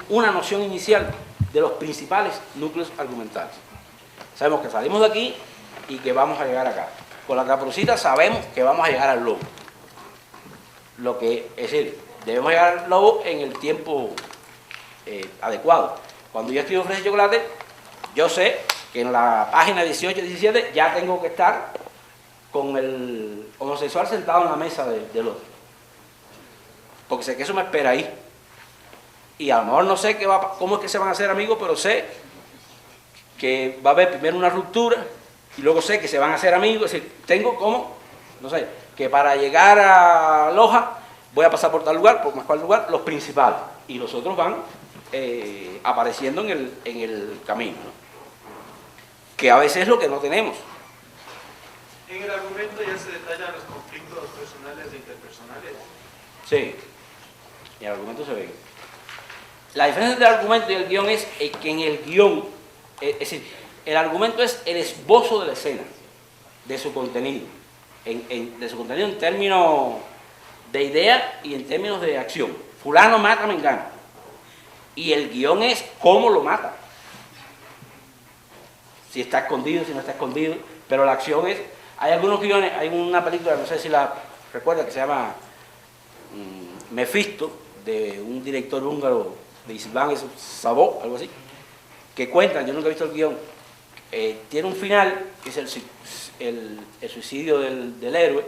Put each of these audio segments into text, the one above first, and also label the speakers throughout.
Speaker 1: una noción inicial de los principales núcleos argumentales. Sabemos que salimos de aquí y que vamos a llegar acá. Con la Caperucita sabemos que vamos a llegar al lobo. Lo que, es decir, debemos llegar al lobo en el tiempo adecuado. Cuando yo escribo Fresa y Chocolate, yo sé que en la página 18 y 17 ya tengo que estar con el homosexual sentado en la mesa del otro. Porque sé que eso me espera ahí. Y a lo mejor no sé cómo es que se van a hacer amigos, pero sé que va a haber primero una ruptura y luego sé que se van a hacer amigos. Es decir, tengo como, no sé, que para llegar a Loja voy a pasar por tal lugar, por más cual lugar, los principales. Y los otros van apareciendo en el camino, ¿no? Que a veces es lo que no tenemos.
Speaker 2: En el argumento ya se detallan los conflictos personales e interpersonales.
Speaker 1: Sí, y el argumento se ve. La diferencia entre el argumento y el guión es que en el guión, es decir, el argumento es el esbozo de la escena, de su contenido, de su contenido en términos de idea y en términos de acción. Fulano mata a Mengano. Y el guión es cómo lo mata. Si está escondido, si no está escondido, pero la acción es... Hay algunos guiones, hay una película, no sé si la recuerda, que se llama Mefisto, de un director húngaro, de István Szabó, algo así, que cuentan, yo nunca he visto el guión, tiene un final, que es el suicidio del héroe,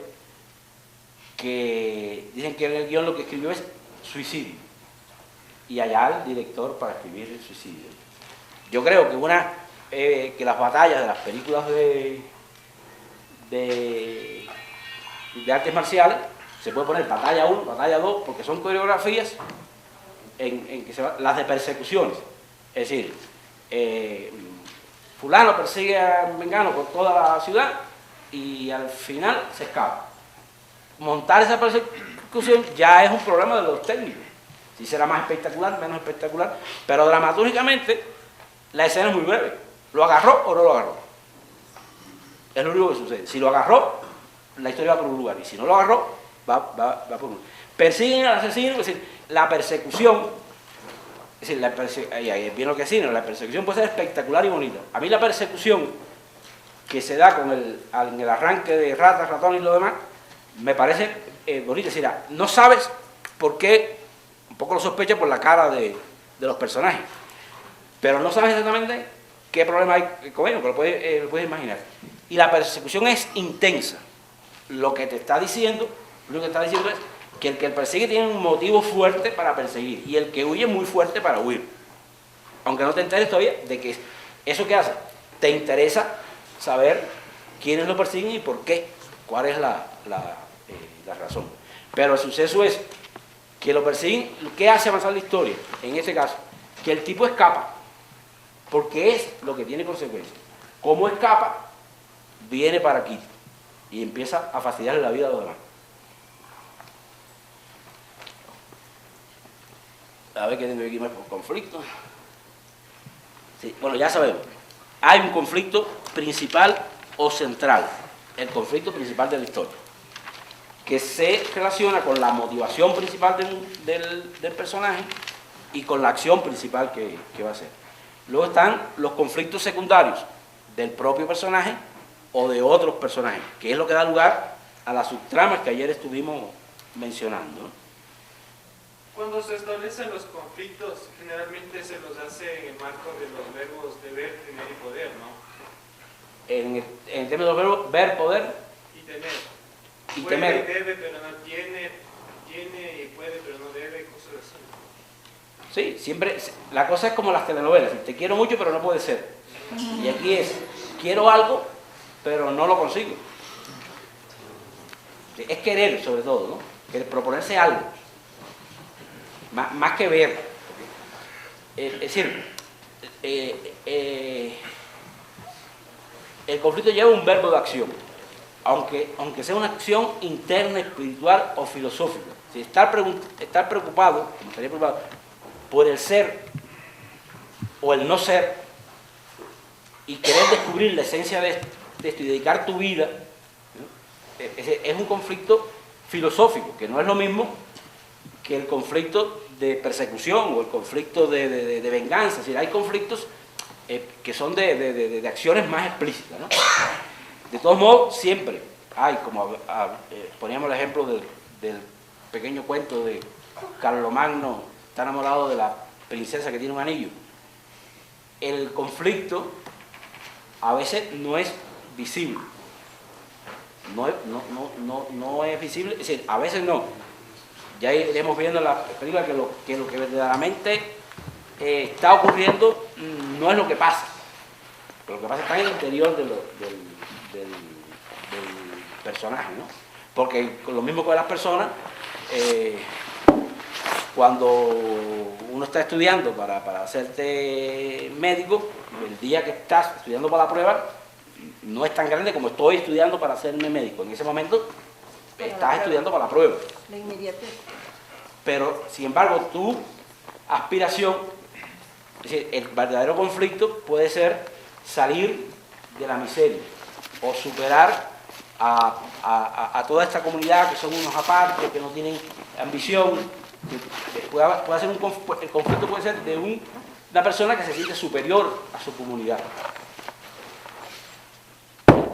Speaker 1: que dicen que en el guión lo que escribió es suicidio, y allá el director para escribir el suicidio. Yo creo que que las batallas de las películas de artes marciales, se puede poner batalla 1, batalla 2, porque son coreografías en que las de persecuciones. Es decir, fulano persigue a Mengano por toda la ciudad y al final se escapa. Montar esa persecución ya es un problema de los técnicos. Si será más espectacular, menos espectacular, pero dramatúricamente la escena es muy breve. ¿Lo agarró o no lo agarró? Es lo único que sucede. Si lo agarró, la historia va por un lugar, y si no lo agarró, va por un lugar. Persiguen al asesino, es decir, la persecución, es decir, ahí es bien lo que decimos, la persecución puede ser espectacular y bonita. A mí la persecución que se da en el arranque de ratas, ratones y lo demás, me parece bonita. Es decir, no sabes por qué, un poco lo sospechas por la cara de los personajes, pero no sabes exactamente qué problema hay con ellos, que lo puedes imaginar. Y la persecución es intensa. Lo que está diciendo es que el que persigue tiene un motivo fuerte para perseguir y el que huye muy fuerte para huir. Aunque no te enteres todavía de que eso que hace, te interesa saber quiénes lo persiguen y por qué, cuál es la razón. Pero el suceso es que lo persiguen. ¿Qué hace avanzar la historia? En este caso, que el tipo escapa, porque es lo que tiene consecuencias. ¿Cómo escapa? Viene para aquí y empieza a fastidiarle la vida a los demás. A ver qué tengo aquí más por conflicto. Sí, bueno, ya sabemos. Hay un conflicto principal o central. El conflicto principal de la historia, que se relaciona con la motivación principal del personaje y con la acción principal que va a hacer. Luego están los conflictos secundarios del propio personaje o de otros personajes, que es lo que da lugar a las subtramas que ayer estuvimos mencionando, ¿no?
Speaker 2: Cuando se establecen los conflictos, generalmente se los hace en el marco de los verbos deber, tener y poder, ¿no?
Speaker 1: En el tema de los verbos, ver, poder
Speaker 2: y temer.
Speaker 1: y
Speaker 2: Puede
Speaker 1: temer.
Speaker 2: y debe, pero no tiene y puede, pero no debe, cosas así.
Speaker 1: Sí, siempre, la cosa es como las telenovelas, te quiero mucho pero no puede ser. Y aquí es, quiero algo pero no lo consigo. Es querer sobre todo, ¿no? Proponerse algo, más que ver. Es decir, el conflicto lleva un verbo de acción, aunque sea una acción interna, espiritual o filosófica. Si estar preocupado, como estaría preocupado, por el ser o el no ser, y querer descubrir la esencia de esto y dedicar tu vida, ¿no? Es un conflicto filosófico, que no es lo mismo que el conflicto de persecución o el conflicto de venganza. Es decir, hay conflictos que son de acciones más explícitas, ¿no? De todos modos, siempre hay, como poníamos el ejemplo del pequeño cuento de Carlomagno, está enamorado de la princesa que tiene un anillo. El conflicto a veces no es visible. No es visible, es decir, a veces no. Ya iremos viendo en la película que lo que verdaderamente está ocurriendo no es lo que pasa. Lo que pasa está en el interior del personaje, ¿no? Porque lo mismo que las personas, cuando uno está estudiando para hacerte médico, el día que estás estudiando para la prueba no es tan grande como estoy estudiando para hacerme médico. En ese momento estás estudiando para la prueba.
Speaker 3: La inmediatez.
Speaker 1: Pero, sin embargo, tu aspiración, es decir, el verdadero conflicto puede ser salir de la miseria o superar a toda esta comunidad que son unos aparte, que no tienen ambición. Puede ser el conflicto puede ser de una persona que se siente superior a su comunidad.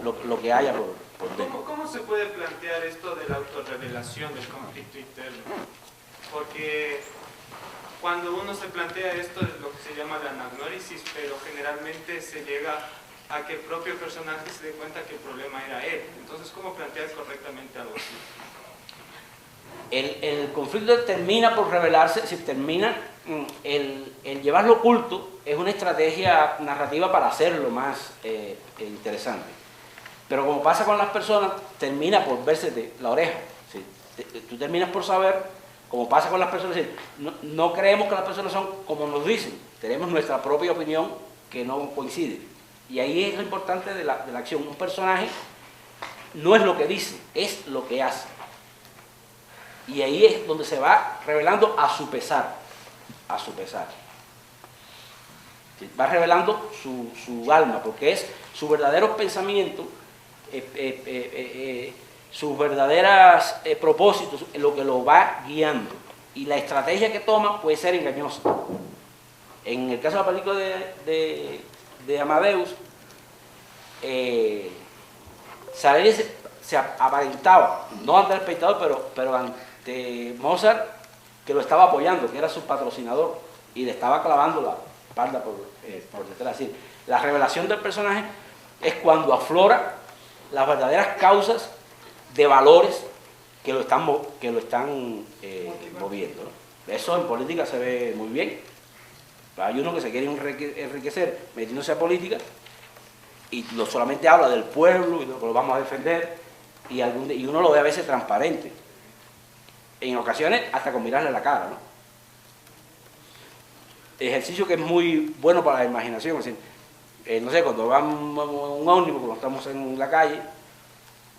Speaker 1: Lo que haya por dentro.
Speaker 2: ¿Cómo se puede plantear esto de la autorrevelación del conflicto interno? Porque cuando uno se plantea esto es lo que se llama la anagnórisis, pero generalmente se llega a que el propio personaje se dé cuenta que el problema era él. Entonces, ¿cómo plantear correctamente algo así?
Speaker 1: El conflicto termina por revelarse, si termina, el llevarlo oculto es una estrategia narrativa para hacerlo más interesante. Pero como pasa con las personas, termina por verse de la oreja. ¿Sí? Tú terminas por saber, como pasa con las personas, no creemos que las personas son como nos dicen, tenemos nuestra propia opinión que no coincide. Y ahí es lo importante de la acción. Un personaje no es lo que dice, es lo que hace. Y ahí es donde se va revelando a su pesar. A su pesar. ¿Sí? Va revelando su alma, porque es su verdadero pensamiento, sus verdaderos propósitos, lo que lo va guiando. Y la estrategia que toma puede ser engañosa. En el caso de la película de Amadeus, Salieri se aparentaba, no ante el espectador, pero ante Mozart, que lo estaba apoyando, que era su patrocinador, y le estaba clavando la espalda por detrás. Es decir, la revelación del personaje es cuando aflora las verdaderas causas de valores que lo están moviendo, ¿no? Eso en política se ve muy bien. Hay uno que se quiere enriquecer metiéndose a política y no solamente habla del pueblo y lo vamos a defender, y uno lo ve a veces transparente, en ocasiones hasta con mirarle la cara, ¿no? Ejercicio que es muy bueno para la imaginación. Es decir, no sé, cuando vamos un ómnibus, cuando estamos en la calle,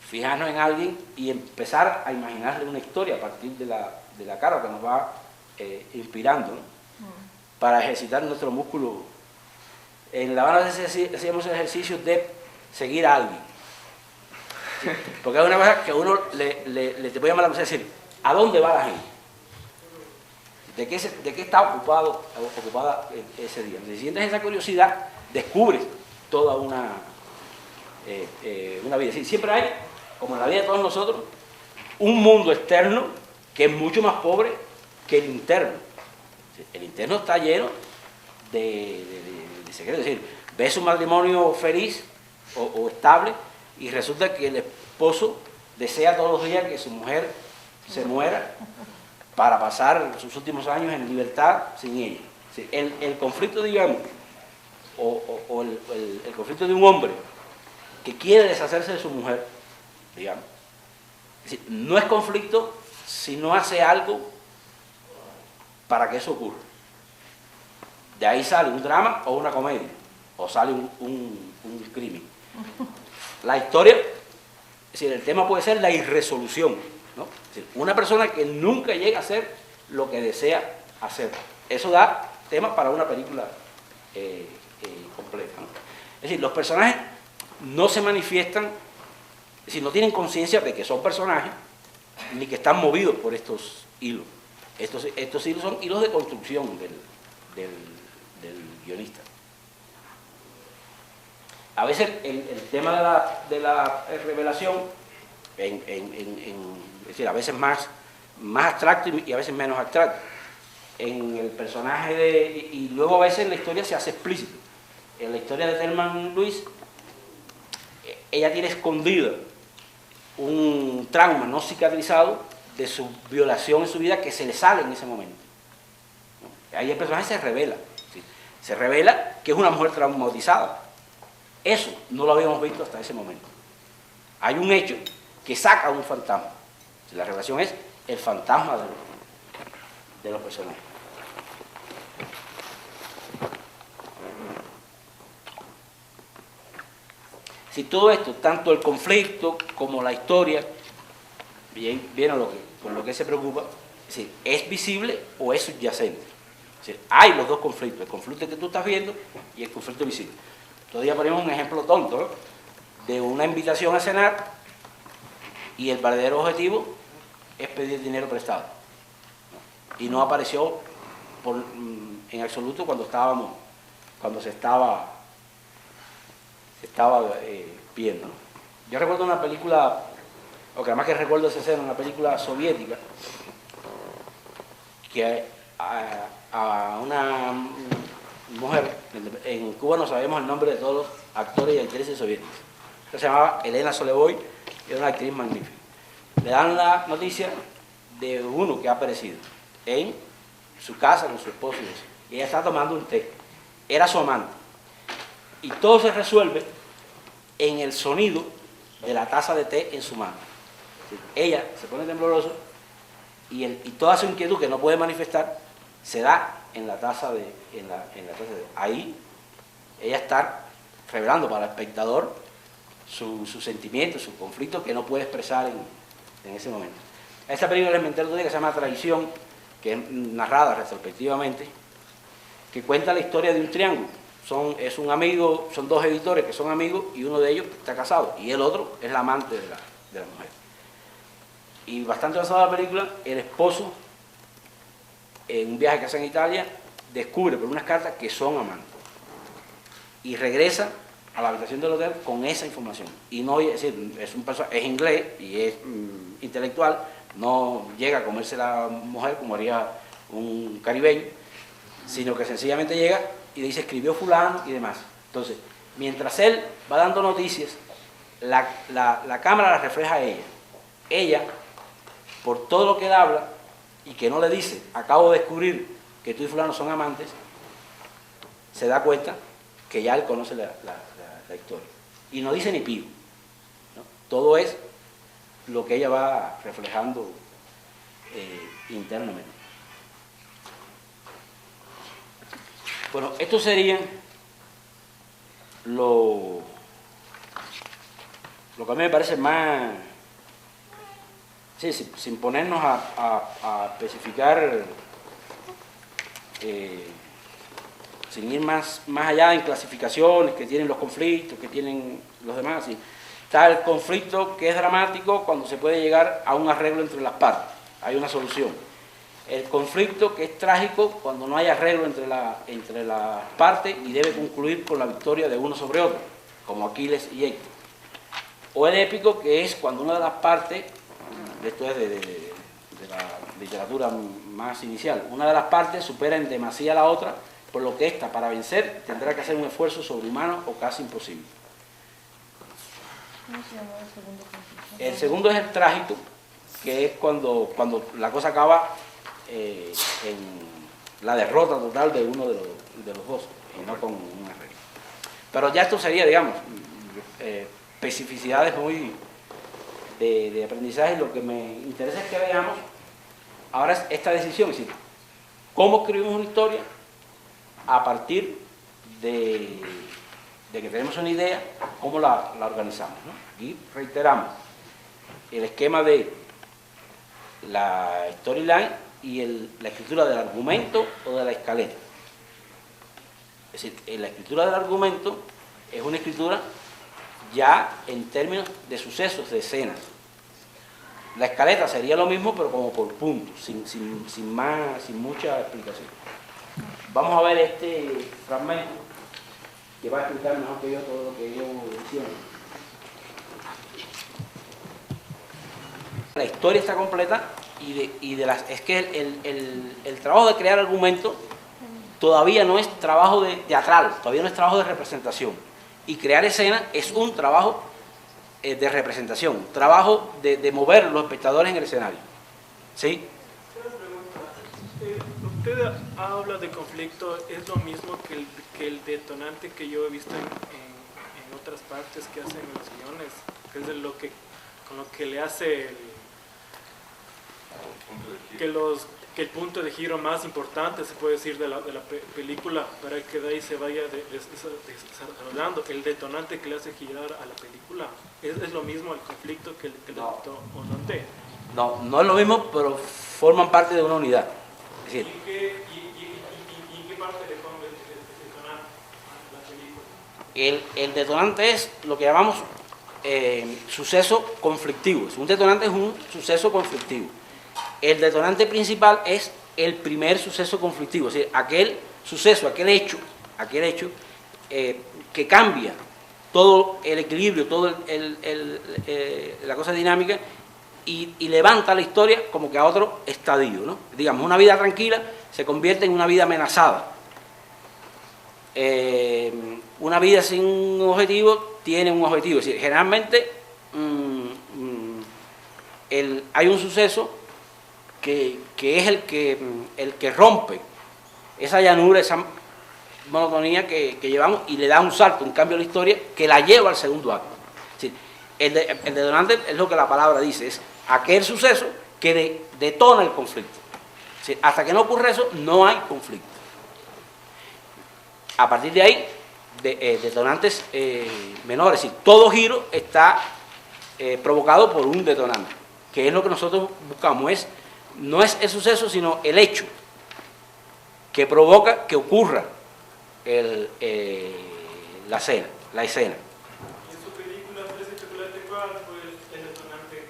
Speaker 1: fijarnos en alguien y empezar a imaginarle una historia a partir de la cara que nos va inspirando, ¿no? Para ejercitar nuestro músculo. En La Habana hacíamos ejercicios de seguir a alguien. ¿Sí? Porque hay una cosa que a uno le te puede llamar la atención, es decir, ¿a dónde va la gente? ¿De qué está ocupada ese día? Si sientes esa curiosidad, descubres toda una vida. Sí, siempre hay, como en la vida de todos nosotros, un mundo externo que es mucho más pobre que el interno. El interno está lleno de secretos. Es decir, ves un matrimonio feliz o estable y resulta que el esposo desea todos los días que su mujer se muera para pasar sus últimos años en libertad sin ella. El conflicto, digamos, o el conflicto de un hombre que quiere deshacerse de su mujer, digamos, es decir, no es conflicto si no hace algo para que eso ocurra. De ahí sale un drama o una comedia, o sale un crimen. La historia, es decir, el tema puede ser la irresolución, ¿no? Es decir, una persona que nunca llega a hacer lo que desea hacer. Eso da tema para una película completa, ¿no? Es decir, los personajes no se manifiestan, es decir, no tienen conciencia de que son personajes, ni que están movidos por estos hilos. Estos hilos son hilos de construcción del guionista. A veces el tema de la revelación, es decir, a veces más abstracto y a veces menos abstracto. En el personaje y luego a veces en la historia se hace explícito. En la historia de Thelma Louise, ella tiene escondida un trauma no cicatrizado de su violación en su vida que se le sale en ese momento. Ahí el personaje se revela. ¿Sí? Se revela que es una mujer traumatizada. Eso no lo habíamos visto hasta ese momento. Hay un hecho que saca un fantasma. La revelación es el fantasma de los personajes. Si todo esto, tanto el conflicto como la historia, viene con lo que se preocupa, es decir, ¿es visible o es subyacente? Es decir, hay los dos conflictos, el conflicto que tú estás viendo y el conflicto visible. Todavía ponemos un ejemplo tonto, ¿no? De una invitación a cenar y el verdadero objetivo es pedir dinero prestado. Y no apareció en absoluto cuando se estaba viendo, ¿no? Yo recuerdo una película, o que además que recuerdo esa escena, una película soviética, que a una mujer, en Cuba no sabemos el nombre de todos los actores y actrices soviéticos, se llamaba Elena Solevoy, y era una actriz magnífica. Le dan la noticia de uno que ha aparecido en su casa con su esposo y eso, y ella está tomando un té, era su amante, y todo se resuelve en el sonido de la taza de té en su mano. Ella se pone temblorosa y toda su inquietud que no puede manifestar se da en la taza de té. Ahí ella está revelando para el espectador sus sentimientos, sus conflictos que no puede expresar en ese momento. Esta película les menté el otro día que se llama Traición, que es narrada retrospectivamente, que cuenta la historia de un triángulo. Es un amigo, son dos editores que son amigos y uno de ellos está casado y el otro es la amante de la mujer. Y bastante avanzada la película, el esposo, en un viaje que hace en Italia, descubre por unas cartas que son amantes y regresa a la habitación del hotel con esa información. Y no, es decir, es inglés y es intelectual, no llega a comerse la mujer como haría un caribeño, sino que sencillamente llega y dice escribió fulano y demás. Entonces, mientras él va dando noticias, la cámara la refleja a ella. Ella, por todo lo que él habla y que no le dice, acabo de descubrir que tú y fulano son amantes, se da cuenta que ya él conoce la historia. Y no dice ni pío, ¿no? Todo es lo que ella va reflejando internamente. Bueno, esto sería lo que a mí me parece más, sí, sin ponernos a especificar, sin ir más allá en clasificaciones que tienen los conflictos, que tienen los demás. ¿Sí? Está el conflicto que es dramático cuando se puede llegar a un arreglo entre las partes, hay una solución. El conflicto que es trágico cuando no hay arreglo entre las partes y debe concluir con la victoria de uno sobre otro, como Aquiles y Héctor. O el épico, que es cuando una de las partes, esto es de la literatura más inicial, una de las partes supera en demasía a la otra, por lo que ésta, para vencer, tendrá que hacer un esfuerzo sobrehumano o casi imposible.
Speaker 3: ¿Cómo se llama el segundo conflicto?
Speaker 1: El segundo es el trágico, que es cuando la cosa acaba en la derrota total de uno de los dos, y no con un arreglo. Pero ya esto sería, digamos, especificidades muy de aprendizaje. Lo que me interesa es que veamos ahora esta decisión, es decir, cómo escribimos una historia a partir de que tenemos una idea, cómo la organizamos, ¿no? Y reiteramos el esquema de la storyline y la escritura del argumento o de la escaleta. Es decir, la escritura del argumento es una escritura ya en términos de sucesos, de escenas. La escaleta sería lo mismo, pero como por puntos, sin mucha explicación. Vamos a ver este fragmento que va a explicar mejor que yo todo lo que ellos hicieron. La historia está completa es que el trabajo de crear argumentos todavía no es trabajo teatral, todavía no es trabajo de representación. Y crear escenas es un trabajo de representación, trabajo de mover los espectadores en el escenario. ¿Sí?
Speaker 4: Usted habla de conflicto, es lo mismo que el detonante que yo he visto en otras partes que hacen en los guiones, que es con lo que le hace que el punto de giro más importante, se puede decir, de la película, para que de ahí se vaya desarrollando. El detonante que le hace girar a la película, ¿es lo mismo el conflicto que el detonante?
Speaker 1: No, no es lo mismo, pero forman parte de una unidad. Es decir,
Speaker 4: ¿Y en qué parte le pongo el detonante a la película?
Speaker 1: El detonante es lo que llamamos suceso conflictivo. Un detonante es un suceso conflictivo. El detonante principal es el primer suceso conflictivo, es decir, aquel suceso, aquel hecho que cambia todo el equilibrio, toda la cosa dinámica y levanta la historia como que a otro estadio, ¿no? Digamos, una vida tranquila se convierte en una vida amenazada. Una vida sin objetivo tiene un objetivo, es decir, generalmente hay un suceso que es el que rompe esa llanura, esa monotonía que llevamos y le da un salto, un cambio a la historia que la lleva al segundo acto. Es decir, el detonante es lo que la palabra dice, es aquel suceso que detona el conflicto. Es decir, hasta que no ocurre eso, no hay conflicto. A partir de ahí, detonantes menores, es decir, todo giro está provocado por un detonante, que es lo que nosotros buscamos, no es el suceso, sino el hecho que provoca que ocurra la escena.
Speaker 4: ¿Y en su película Tres de Chocolate cuál fue el detonante?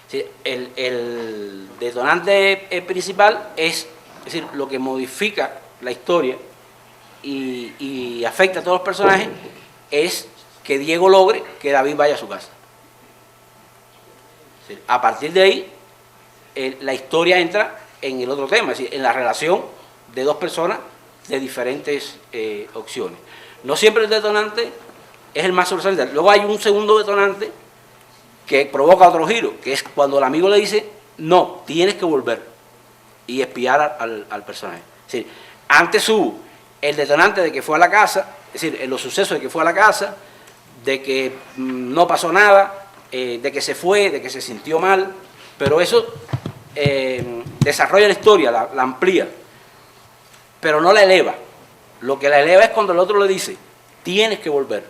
Speaker 1: Sí, el detonante principal es decir, lo que modifica la historia y afecta a todos los personajes es que Diego logre que David vaya a su casa. Sí, a partir de ahí, la historia entra en el otro tema, es decir, en la relación de dos personas de diferentes opciones. No siempre el detonante es el más sobresaliente. Luego hay un segundo detonante que provoca otro giro, que es cuando el amigo le dice, no, tienes que volver y espiar al personaje. Es decir, antes hubo el detonante de que fue a la casa, es decir, en los sucesos de que fue a la casa, de que no pasó nada, de que se fue, de que se sintió mal, pero eso desarrolla la historia, la amplía, pero no la eleva. Lo que la eleva es cuando el otro le dice, tienes que volver.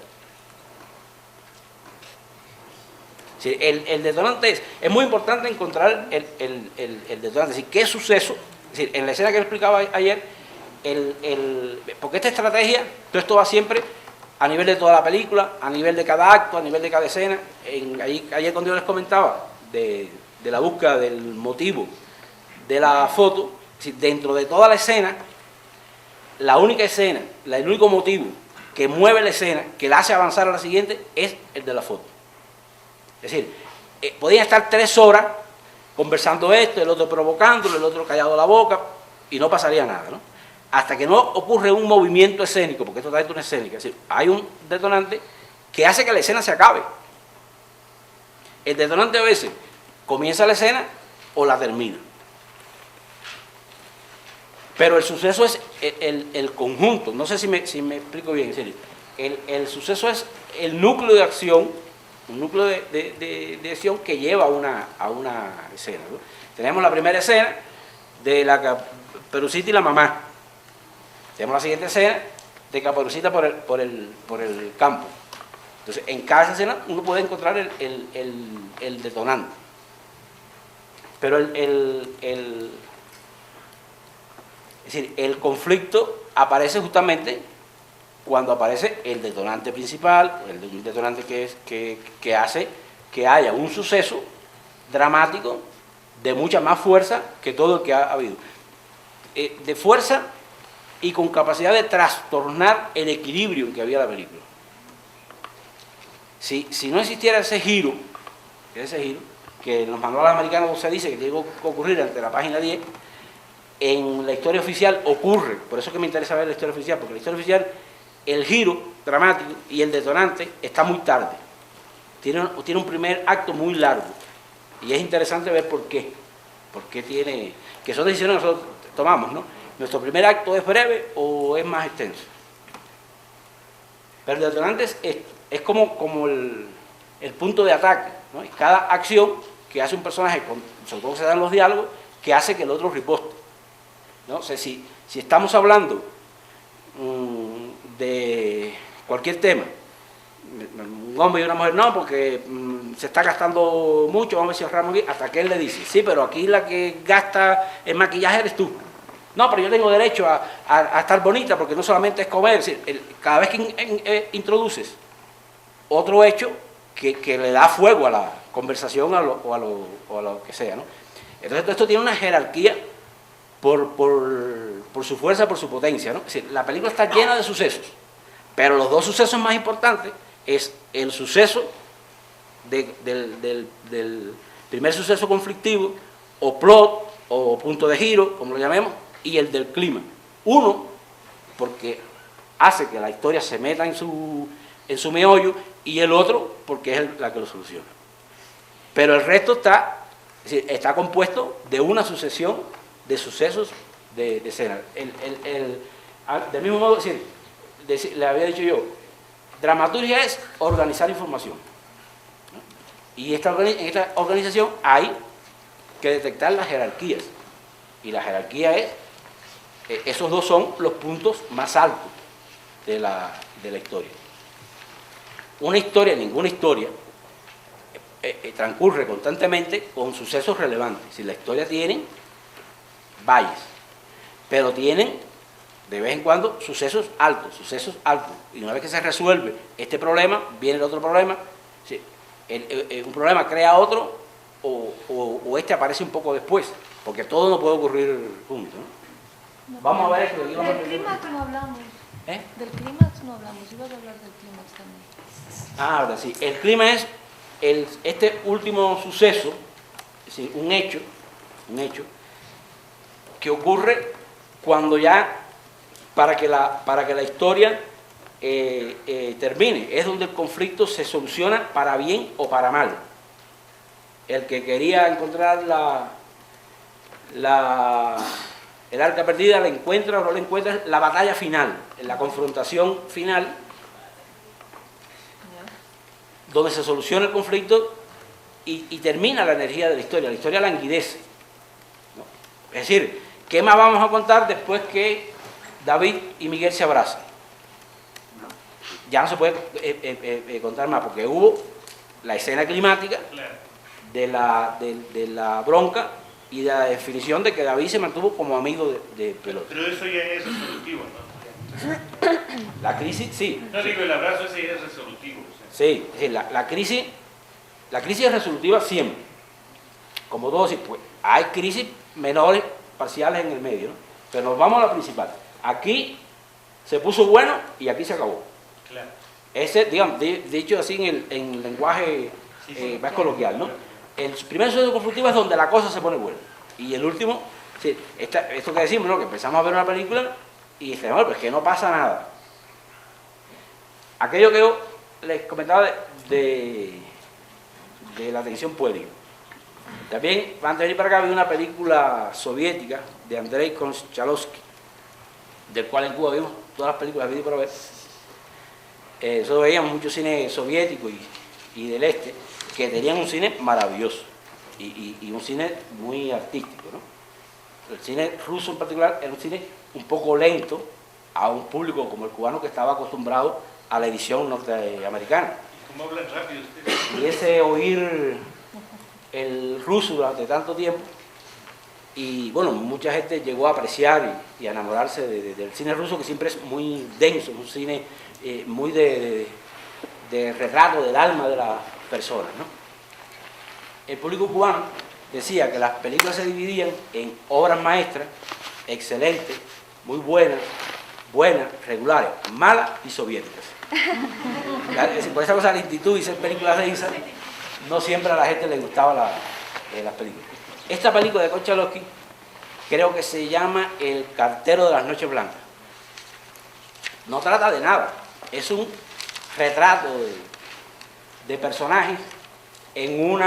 Speaker 1: Sí, el detonante es muy importante encontrar el detonante, es decir, qué suceso, es decir, en la escena que explicaba ayer, porque esta estrategia, todo esto va siempre a nivel de toda la película, a nivel de cada acto, a nivel de cada escena. Ayer cuando yo les comentaba de la búsqueda del motivo de la foto, es decir, dentro de toda la escena, la única escena, el único motivo que mueve la escena, que la hace avanzar a la siguiente, es el de la foto. Es decir, podían estar 3 horas conversando esto, el otro provocándolo, el otro callado la boca, y no pasaría nada, ¿no? Hasta que no ocurre un movimiento escénico, porque esto es una escénica, es decir, hay un detonante que hace que la escena se acabe. El detonante a veces comienza la escena o la termina. Pero el suceso es el conjunto, no sé si me explico bien, en serio. El suceso es el núcleo de acción, un núcleo de acción que lleva a una escena, ¿no? Tenemos la primera escena de la Caperucita y la mamá. Tenemos la siguiente escena de Caperucita por el campo. Entonces, en cada escena uno puede encontrar el detonante. Pero es decir, el conflicto aparece justamente cuando aparece el detonante principal, el detonante que hace que haya un suceso dramático de mucha más fuerza que todo el que ha habido. De fuerza y con capacidad de trastornar el equilibrio en que había la película. Si no existiera ese giro que en los manuales americanos se dice que tiene que ocurrir ante la página 10, en la historia oficial ocurre. Por eso es que me interesa ver la historia oficial, porque la historia oficial, el giro dramático y el detonante está muy tarde. Tiene un primer acto muy largo. Y es interesante ver por qué. Por qué tiene... Que son decisiones que nosotros tomamos, ¿no? ¿Nuestro primer acto es breve o es más extenso? Pero el detonante es como el punto de ataque, ¿no? Y cada acción que hace un personaje, sobre todo se dan los diálogos, que hace que el otro riposte, ¿no? O sea, si estamos hablando de cualquier tema, un hombre y una mujer no, porque se está gastando mucho, vamos a ver si ahorramos aquí, hasta que él le dice, sí, pero aquí la que gasta el maquillaje eres tú. No, pero yo tengo derecho a estar bonita, porque no solamente es comer, es decir, cada vez que introduces otro hecho que le da fuego a la conversación o a lo que sea, ¿no? Entonces esto tiene una jerarquía por su fuerza, por su potencia, ¿no? Es decir, la película está llena de sucesos, pero los dos sucesos más importantes es el suceso del primer suceso conflictivo, o plot, o punto de giro, como lo llamemos, y el del clima. Uno, porque hace que la historia se meta en su meollo, y el otro, porque es la que lo soluciona. Pero el resto está compuesto de una sucesión de sucesos de escenas. Del mismo modo, le había dicho yo, dramaturgia es organizar información, ¿no? Y en esta organización hay que detectar las jerarquías. Y la jerarquía esos dos son los puntos más altos de la historia. Ninguna historia transcurre constantemente con sucesos relevantes. Si la historia tiene valles, pero tienen de vez en cuando sucesos altos. Y una vez que se resuelve este problema, viene el otro problema. Sí, un problema crea otro, o este aparece un poco después, porque todo no puede ocurrir junto, ¿no? Vamos a ver esto.
Speaker 3: Del clímax no hablamos. Del clímax no hablamos, ibas a hablar del clímax también.
Speaker 1: Ahora sí, el clima es este último suceso, es decir, un hecho que ocurre cuando ya, para que la historia termine, es donde el conflicto se soluciona para bien o para mal. El que quería encontrar el arca perdida la encuentra o no la encuentra, la batalla final, la confrontación final, donde se soluciona el conflicto y termina la energía de la historia languidece, ¿no? Es decir, ¿qué más vamos a contar después que David y Miguel se abrazan? Ya no se puede contar más, porque hubo la escena climática de la bronca y de la definición de que David se mantuvo como amigo de pelota.
Speaker 5: Pero eso ya es resolutivo, ¿no?
Speaker 1: La crisis, sí.
Speaker 5: No digo, el abrazo ese ya es resolutivo.
Speaker 1: Sí, es decir, la crisis es resolutiva siempre. Como todo, pues, hay crisis menores, parciales en el medio, ¿no? Pero nos vamos a la principal. Aquí se puso bueno y aquí se acabó.
Speaker 5: Claro.
Speaker 1: Ese, digamos, dicho así en lenguaje más coloquial, ¿no? El primer suceso conflictivo es donde la cosa se pone buena. Y el último, sí, esto que decimos, ¿no? Que empezamos a ver una película y dijimos, bueno, pues que no pasa nada. Aquello que yo les comentaba de la tensión poética. También, antes de venir para acá, vi una película soviética de Andrei Konchalovsky, del cual en Cuba vimos todas las películas de para ver. Nosotros veíamos mucho cine soviético y del este, que tenían un cine maravilloso y un cine muy artístico, ¿no? El cine ruso en particular era un cine un poco lento a un público como el cubano, que estaba acostumbrado a la edición norteamericana.
Speaker 5: ¿Cómo hablan rápido ustedes?
Speaker 1: Y ese oír el ruso durante tanto tiempo, y bueno, mucha gente llegó a apreciar y a enamorarse del cine ruso, que siempre es muy denso, un cine muy de retrato del alma de las personas, ¿no? el público cubano decía que las películas se dividían en obras maestras, excelentes, muy buenas, regulares, malas y soviéticas. Por esa cosa la actitud y hacer películas densas, no siempre a la gente le gustaban las películas. Esta película de Konchalovsky creo que se llama El cartero de las noches blancas. No trata de nada, es un retrato de personajes en un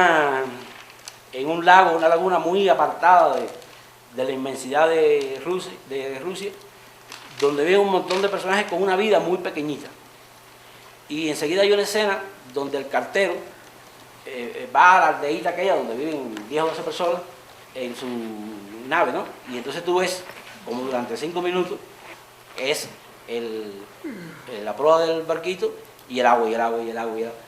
Speaker 1: lago, una laguna muy apartada de la inmensidad de Rusia, donde viven un montón de personajes con una vida muy pequeñita. Y enseguida hay una escena donde el cartero va a la aldeíta aquella donde viven 10 o 12 personas en su nave, ¿no? Y entonces tú ves como durante 5 minutos es la proa del barquito y el agua, y el agua, y el agua, y el agua.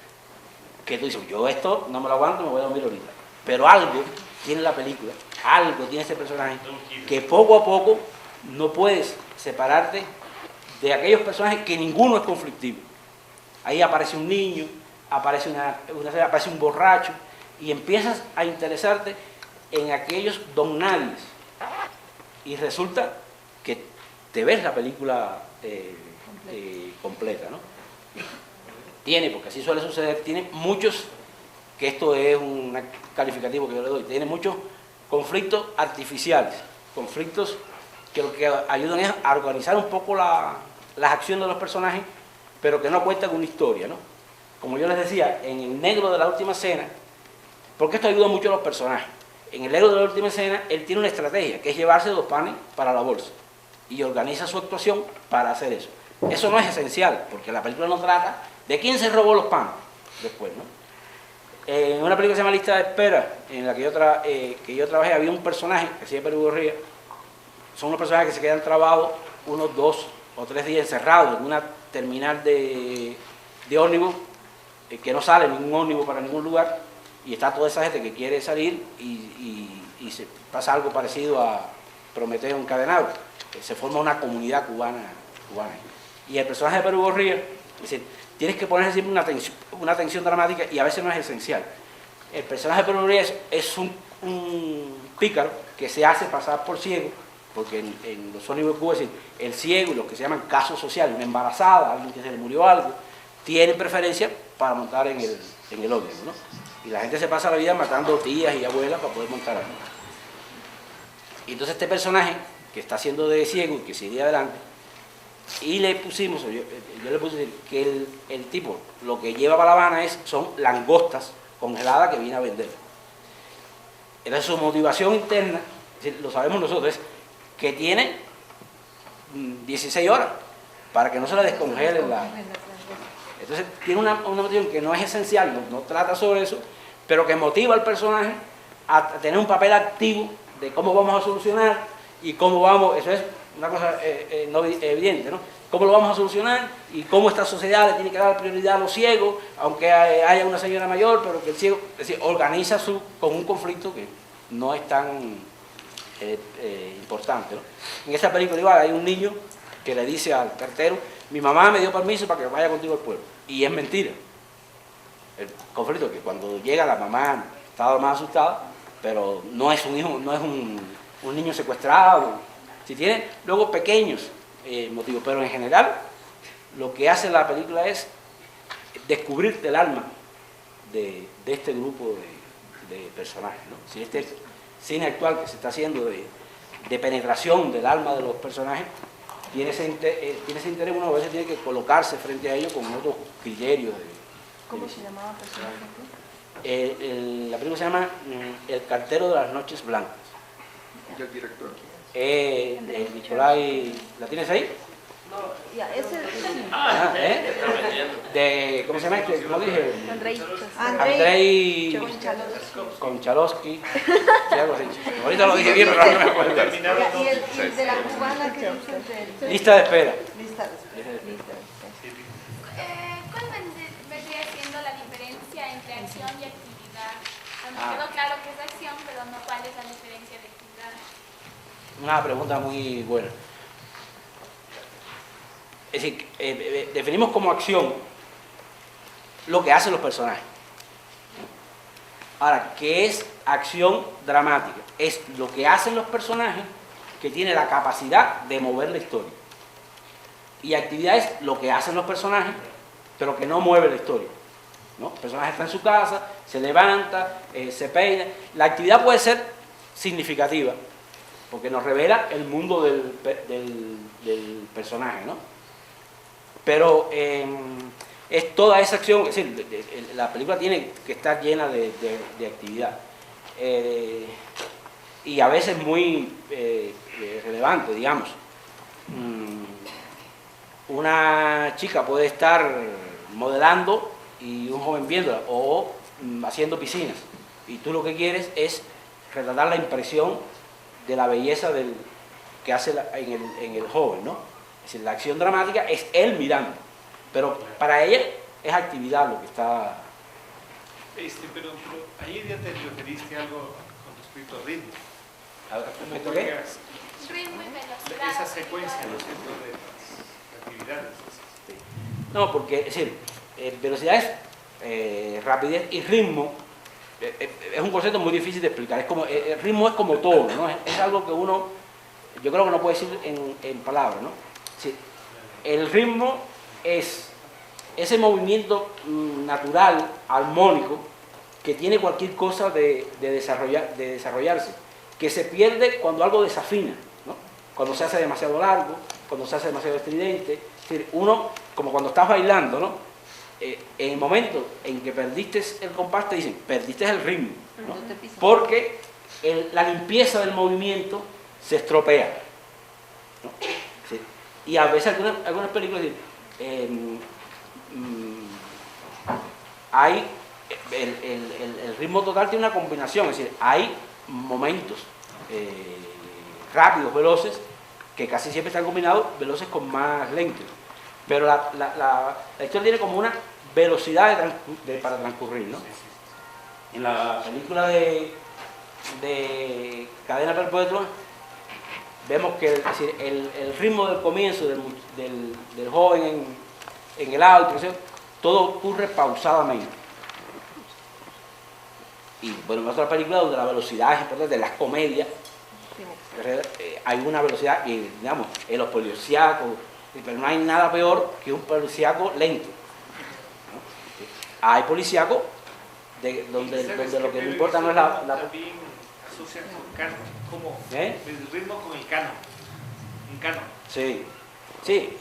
Speaker 1: Que tú dices, yo esto no me lo aguanto, me voy a dormir ahorita. Pero algo tiene la película, algo tiene ese personaje, que poco a poco no puedes separarte de aquellos personajes que ninguno es conflictivo. Ahí aparece un niño, aparece aparece un borracho, y empiezas a interesarte en aquellos don nadies. Y resulta que te ves la película completa, ¿no? Tiene, porque así suele suceder, tiene muchos, que esto es un calificativo que yo le doy, tiene muchos conflictos artificiales, conflictos que lo que ayudan es a organizar un poco las acciones de los personajes, pero que no cuentan una historia, ¿no? Como yo les decía, en el negro de la última escena, porque esto ayuda mucho a los personajes, en el negro de la última escena, él tiene una estrategia, que es llevarse 2 panes para la bolsa, y organiza su actuación para hacer eso. Eso no es esencial, porque la película no trata de quién se robó los panes después, ¿no? En una película que se llama Lista de Espera, en la que yo trabajé, había un personaje que se llama Perugorría. Son unos personajes que se quedan trabados unos 2 o 3 días encerrados en una terminal de ómnibus, que no sale ningún ómnibus para ningún lugar, y está toda esa gente que quiere salir y se pasa algo parecido a Prometeo encadenado. Se forma una comunidad cubana. Y el personaje de Perugorría dice, tienes que poner siempre una tensión dramática, y a veces no es esencial. El personaje de Perugorría es un pícaro que se hace pasar por ciego, porque en los ómnibus de Cuba, es decir, el ciego y lo que se llaman casos sociales, una embarazada, alguien que se le murió algo, tienen preferencia para montar en el ómnibus, ¿no? Y la gente se pasa la vida matando tías y abuelas para poder montar algo. Y entonces este personaje, que está haciendo de ciego y que sigue adelante, y le pusimos, yo le puse que el tipo lo que lleva para La Habana son langostas congeladas que viene a vender. Entonces su motivación interna, lo sabemos nosotros, es que tiene 16 horas para que no se le descongelen Entonces tiene una motivación que no es esencial, no trata sobre eso, pero que motiva al personaje a tener un papel activo de cómo vamos a solucionar y cómo vamos, eso es una cosa no evidente, ¿no? Cómo lo vamos a solucionar y cómo esta sociedad le tiene que dar prioridad a los ciegos, aunque haya una señora mayor, pero que el ciego, es decir, organiza con un conflicto que no es tan importante, ¿no? En esta película igual hay un niño que le dice al cartero, mi mamá me dio permiso para que vaya contigo al pueblo, y es mentira. El conflicto es que cuando llega la mamá estaba más asustada, pero no es un hijo, no es un niño secuestrado. Si tiene luego pequeños motivos, pero en general lo que hace la película es descubrirte el alma de este grupo de personajes, ¿no? Si este cine actual que se está haciendo de penetración del alma de los personajes tiene ese interés, uno a veces tiene que colocarse frente a ellos con otros criterios.
Speaker 3: ¿Cómo se llamaba el personaje?
Speaker 1: La película se llama El cartero de las noches blancas.
Speaker 6: ¿Y el director?
Speaker 1: Nicolai, ¿la tienes ahí?
Speaker 3: Ya, ese
Speaker 1: ¿Cómo se llama este? ¿Cómo dije?
Speaker 3: Andrei
Speaker 1: Konchalovsky. Sí, algo así. Ahorita lo dije bien, pero no me acuerdo.
Speaker 3: Y el de la cubana que dices
Speaker 1: Lista de espera.
Speaker 3: Lista de espera.
Speaker 7: ¿Cuál vendría siendo la diferencia entre acción y actividad? Me quedó claro que es acción, pero no cuál es la diferencia de actividad.
Speaker 1: Una pregunta muy buena. Es decir, definimos como acción lo que hacen los personajes. Ahora, ¿qué es acción dramática? Es lo que hacen los personajes que tiene la capacidad de mover la historia. Y actividad es lo que hacen los personajes, pero que no mueve la historia, ¿no? El personaje está en su casa, se levanta, se peina. La actividad puede ser significativa, porque nos revela el mundo del personaje, ¿no? Pero es toda esa acción, es decir, la película tiene que estar llena de actividad. Y a veces muy relevante, digamos. Una chica puede estar modelando y un joven viéndola, o haciendo piscinas, y tú lo que quieres es retratar la impresión de la belleza que hace en el joven, ¿no? Es decir, la acción dramática es él mirando, pero para ella es actividad lo que está...
Speaker 5: Pero ahí ya te referiste algo con respecto al ritmo.
Speaker 1: ¿Respecto a qué?
Speaker 7: Ritmo y velocidad.
Speaker 5: Esa secuencia, ¿no es cierto?, de las actividades.
Speaker 1: Sí. No, porque, es decir, velocidad es rapidez, y ritmo es un concepto muy difícil de explicar. Es como, el ritmo es como todo, ¿no? Es algo que uno, yo creo que no puede decir en palabras, ¿no? Sí. El ritmo es ese movimiento natural, armónico, que tiene cualquier cosa de desarrollarse, que se pierde cuando algo desafina, ¿no? Cuando se hace demasiado largo, cuando se hace demasiado estridente. Es decir, uno, como cuando estás bailando, ¿no? En el momento en que perdiste el compás, te dicen, perdiste el ritmo, ¿no? Porque la limpieza del movimiento se estropea, ¿no? Sí. Y a veces algunas películas hay el ritmo total tiene una combinación, es decir, hay momentos rápidos, veloces, que casi siempre están combinados, veloces con más lentos, pero la historia tiene como una velocidad para transcurrir, ¿no? En la película de Cadena Perpetua vemos que el ritmo del comienzo del joven en el auto, todo ocurre pausadamente. Y bueno, en otra película donde la velocidad es importante, de las comedias, hay una velocidad, y digamos, en los policíacos, pero no hay nada peor que un policíaco lento, ¿no? Hay policíacos donde lo que no importa no es la...
Speaker 5: También asocia con canon, como el ritmo con el canon, un canon.
Speaker 1: Sí, sí,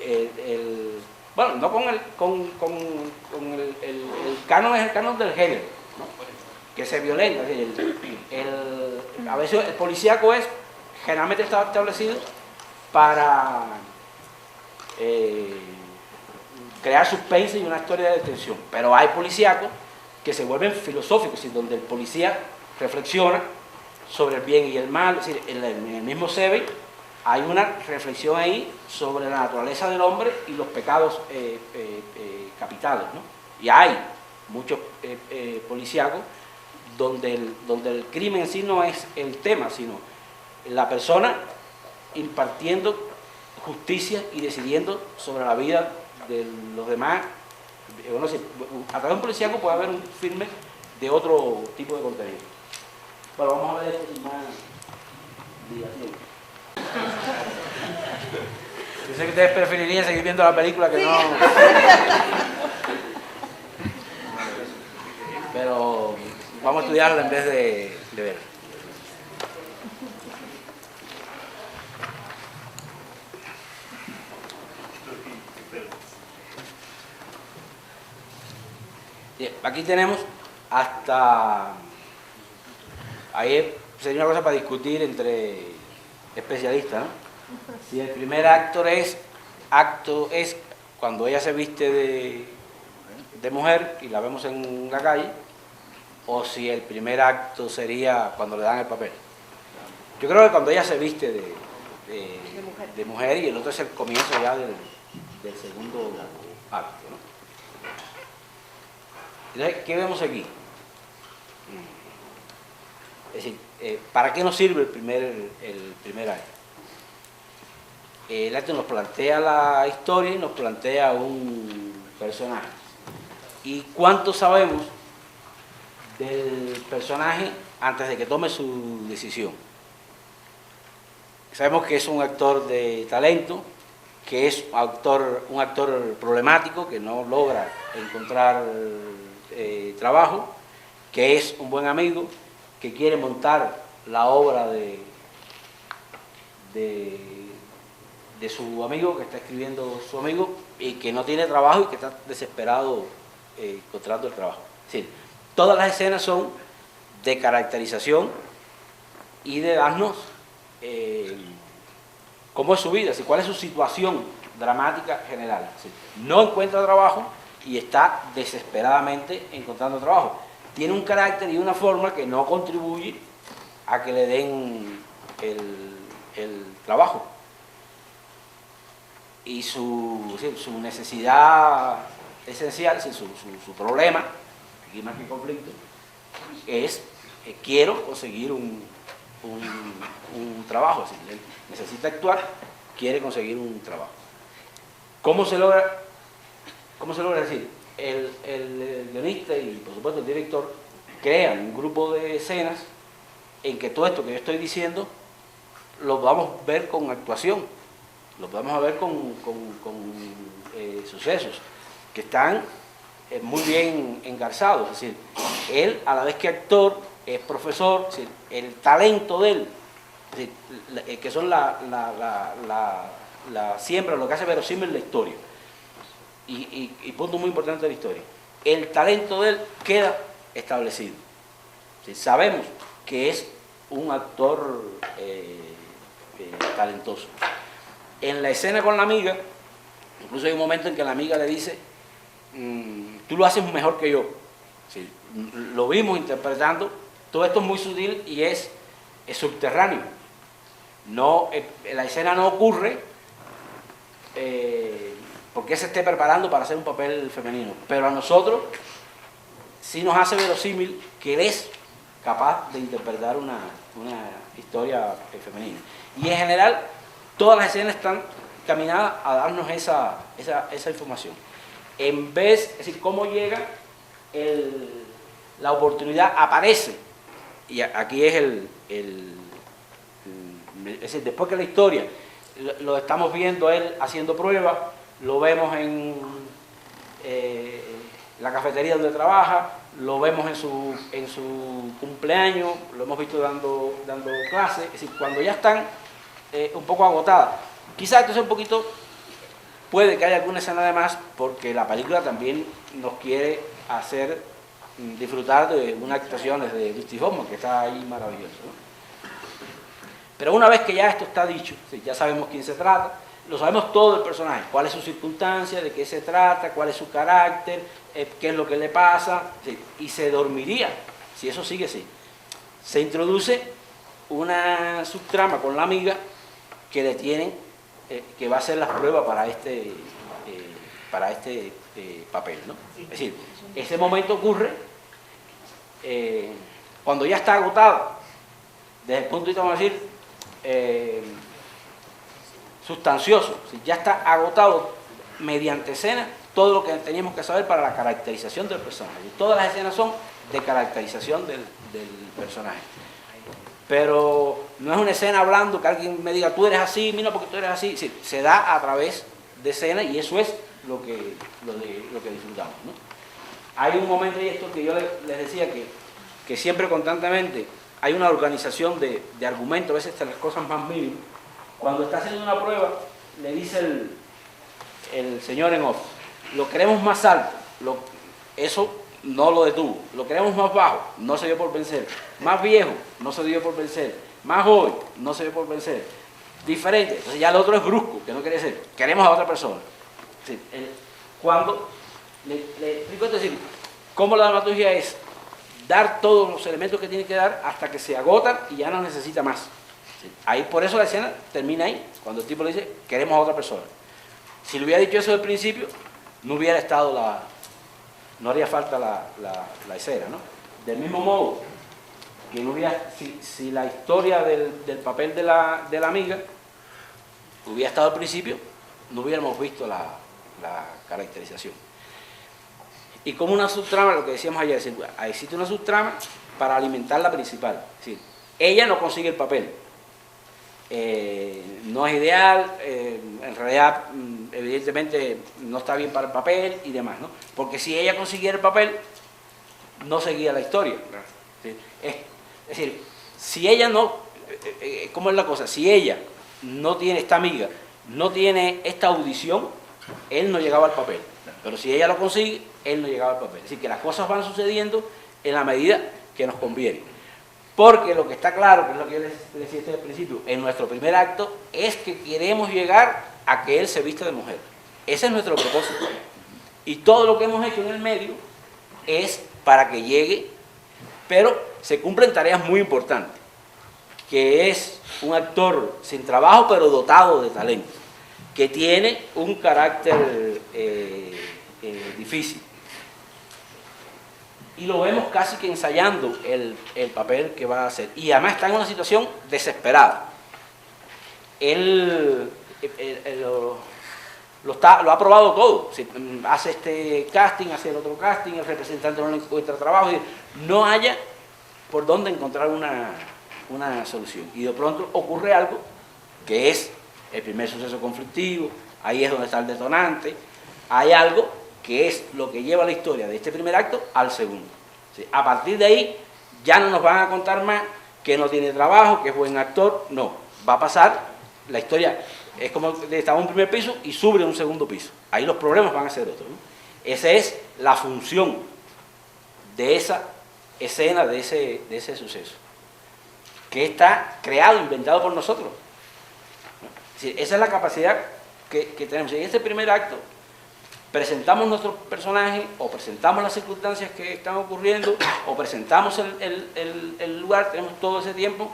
Speaker 1: bueno, no con el canon, es el canon del género, ¿no? Que se violenta. A veces el policíaco generalmente está establecido para crear suspense y una historia de detención, pero hay policíacos que se vuelven filosóficos, donde el policía reflexiona sobre el bien y el mal. Es decir, en el mismo Seven hay una reflexión ahí sobre la naturaleza del hombre y los pecados capitales, ¿no? Y hay muchos policíacos donde el crimen en sí no es el tema, sino la persona impartiendo justicia y decidiendo sobre la vida de los demás. Bueno, a través de un policíaco puede haber un filme de otro tipo de contenido. Bueno, vamos a ver esto sin más dilación. Yo sé que ustedes preferirían seguir viendo la película que no... Pero vamos a estudiarla en vez de ver. Bien, aquí tenemos hasta... Ahí sería una cosa para discutir entre especialistas, ¿no? Si el primer acto es cuando ella se viste de mujer y la vemos en la calle, o si el primer acto sería cuando le dan el papel. Yo creo que cuando ella se viste de mujer, y el otro es el comienzo ya del segundo acto, ¿no? Entonces, ¿qué vemos aquí? Es decir, ¿para qué nos sirve el primer acto? El acto nos plantea la historia y nos plantea un personaje. ¿Y cuánto sabemos del personaje antes de que tome su decisión. Sabemos que es un actor de talento, que es un actor problemático, que no logra encontrar trabajo, que es un buen amigo, que quiere montar la obra de su amigo, que está escribiendo su amigo, y que no tiene trabajo y que está desesperado encontrando el trabajo. Es decir, todas las escenas son de caracterización y de darnos cómo es su vida, cuál es su situación dramática general. Es decir, no encuentra trabajo y está desesperadamente encontrando trabajo. Tiene un carácter y una forma que no contribuye a que le den el trabajo. Y su necesidad esencial, su problema, aquí más que conflicto, es quiero conseguir un trabajo. Es decir, él necesita actuar, quiere conseguir un trabajo. ¿Cómo se logra decir? El guionista y por supuesto el director crean un grupo de escenas en que todo esto que yo estoy diciendo lo vamos a ver con actuación, lo vamos a ver con sucesos que están muy bien engarzados. Es decir, él a la vez que actor es profesor, es decir, el talento de él, es decir, que son la siembra, lo que hace verosímil la historia. Y punto muy importante de la historia, el talento de él queda establecido. ¿Sí? Sabemos que es un actor talentoso. En la escena con la amiga, incluso hay un momento en que la amiga le dice, tú lo haces mejor que yo. ¿Sí? Lo vimos interpretando, todo esto es muy sutil y es subterráneo. No, la escena no ocurre porque se esté preparando para hacer un papel femenino, pero a nosotros sí nos hace verosímil que él es capaz de interpretar una historia femenina. Y en general todas las escenas están caminadas a darnos esa información. En vez, es decir, cómo llega la oportunidad, aparece, y aquí es es decir, después que la historia lo estamos viendo a él haciendo pruebas, lo vemos en la cafetería donde trabaja, lo vemos en su cumpleaños, lo hemos visto dando clases, es decir, cuando ya están un poco agotadas. Quizás entonces un poquito puede que haya alguna escena de más, porque la película también nos quiere hacer disfrutar de unas actuaciones de Dustin Hoffman, que está ahí maravilloso, ¿no? Pero una vez que ya esto está dicho, ya sabemos quién se trata, lo sabemos todo del personaje, cuál es su circunstancia, de qué se trata, cuál es su carácter, qué es lo que le pasa, y se dormiría, si eso sigue así. Se introduce una subtrama con la amiga que le tienen, que va a hacer las pruebas para este papel, ¿no? Es decir, ese momento ocurre cuando ya está agotado, desde el punto de vista, vamos a decir, sustancioso, ya está agotado mediante escenas todo lo que teníamos que saber para la caracterización del personaje. Y todas las escenas son de caracterización del personaje. Pero no es una escena hablando que alguien me diga, tú eres así, mira porque tú eres así. Sí, se da a través de escenas y eso es lo que disfrutamos, ¿no? Hay un momento, y esto que yo les decía, que siempre constantemente hay una organización de argumentos, a veces de las cosas más mínimas. Cuando está haciendo una prueba, le dice el señor en off, lo queremos más alto, eso no lo detuvo, lo queremos más bajo, no se dio por vencer, más viejo, no se dio por vencer, más joven, no se dio por vencer, diferente, entonces ya el otro es brusco, que no quiere ser, queremos a otra persona. Sí, cuando le explico esto, es decir, cómo la dramaturgia es dar todos los elementos que tiene que dar hasta que se agotan y ya no necesita más. ¿Sí? Ahí, por eso la escena termina ahí, cuando el tipo le dice, queremos a otra persona. Si le hubiera dicho eso del principio, no hubiera estado no haría falta la escena, ¿no? Del mismo modo, que no hubiera, si la historia del papel de la amiga hubiera estado al principio, no hubiéramos visto la caracterización. Y como una subtrama, lo que decíamos ayer, es decir, existe una subtrama para alimentar la principal. Es decir, ella no consigue el papel. No es ideal, en realidad, evidentemente, no está bien para el papel y demás, ¿no? Porque si ella consiguiera el papel, no seguía la historia. ¿Sí? Es decir, si ella no, ¿cómo es la cosa? Si ella no tiene esta amiga, no tiene esta audición, él no llegaba al papel. Pero si ella lo consigue, él no llegaba al papel. Es decir, que las cosas van sucediendo en la medida que nos conviene. Porque lo que está claro, que es lo que yo les decía desde el principio, en nuestro primer acto, es que queremos llegar a que él se vista de mujer. Ese es nuestro propósito. Y todo lo que hemos hecho en el medio es para que llegue, pero se cumplen tareas muy importantes, que es un actor sin trabajo, pero dotado de talento, que tiene un carácter difícil. Y lo vemos casi que ensayando el papel que va a hacer. Y además está en una situación desesperada. Él lo ha probado todo. Hace este casting, hace el otro casting, el representante no encuentra trabajo. No haya por dónde encontrar una solución. Y de pronto ocurre algo que es el primer suceso conflictivo. Ahí es donde está el detonante. Hay algo que es lo que lleva la historia de este primer acto al segundo. ¿Sí? A partir de ahí ya no nos van a contar más que no tiene trabajo, que es buen actor, no. Va a pasar, la historia es como estaba en un primer piso y sube a un segundo piso. Ahí los problemas van a ser otros, ¿no? Esa es la función de esa escena, de ese suceso, que está creado, inventado por nosotros. ¿Sí? Esa es la capacidad que tenemos. En este primer acto presentamos nuestros personajes, o presentamos las circunstancias que están ocurriendo, o presentamos el lugar, tenemos todo ese tiempo,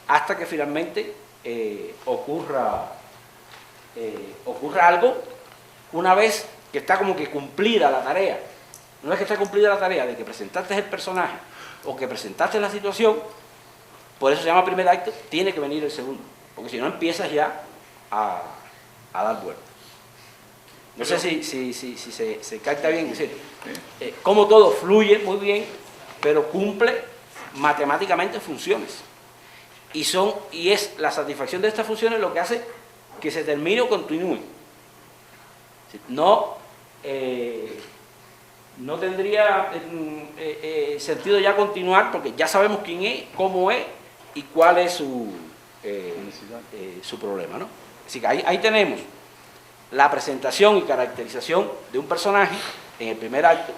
Speaker 1: hasta que finalmente ocurra algo, una vez que está como que cumplida la tarea. Una vez que está cumplida la tarea de que presentaste el personaje, o que presentaste la situación, por eso se llama primer acto, tiene que venir el segundo, porque si no empiezas ya a dar vueltas. No sé si se capta bien, es decir, cómo todo fluye muy bien, pero cumple matemáticamente funciones. Y es la satisfacción de estas funciones lo que hace que se termine o continúe. No tendría sentido ya continuar, porque ya sabemos quién es, cómo es y cuál es su problema, ¿no? Así que ahí tenemos la presentación y caracterización de un personaje en el primer acto,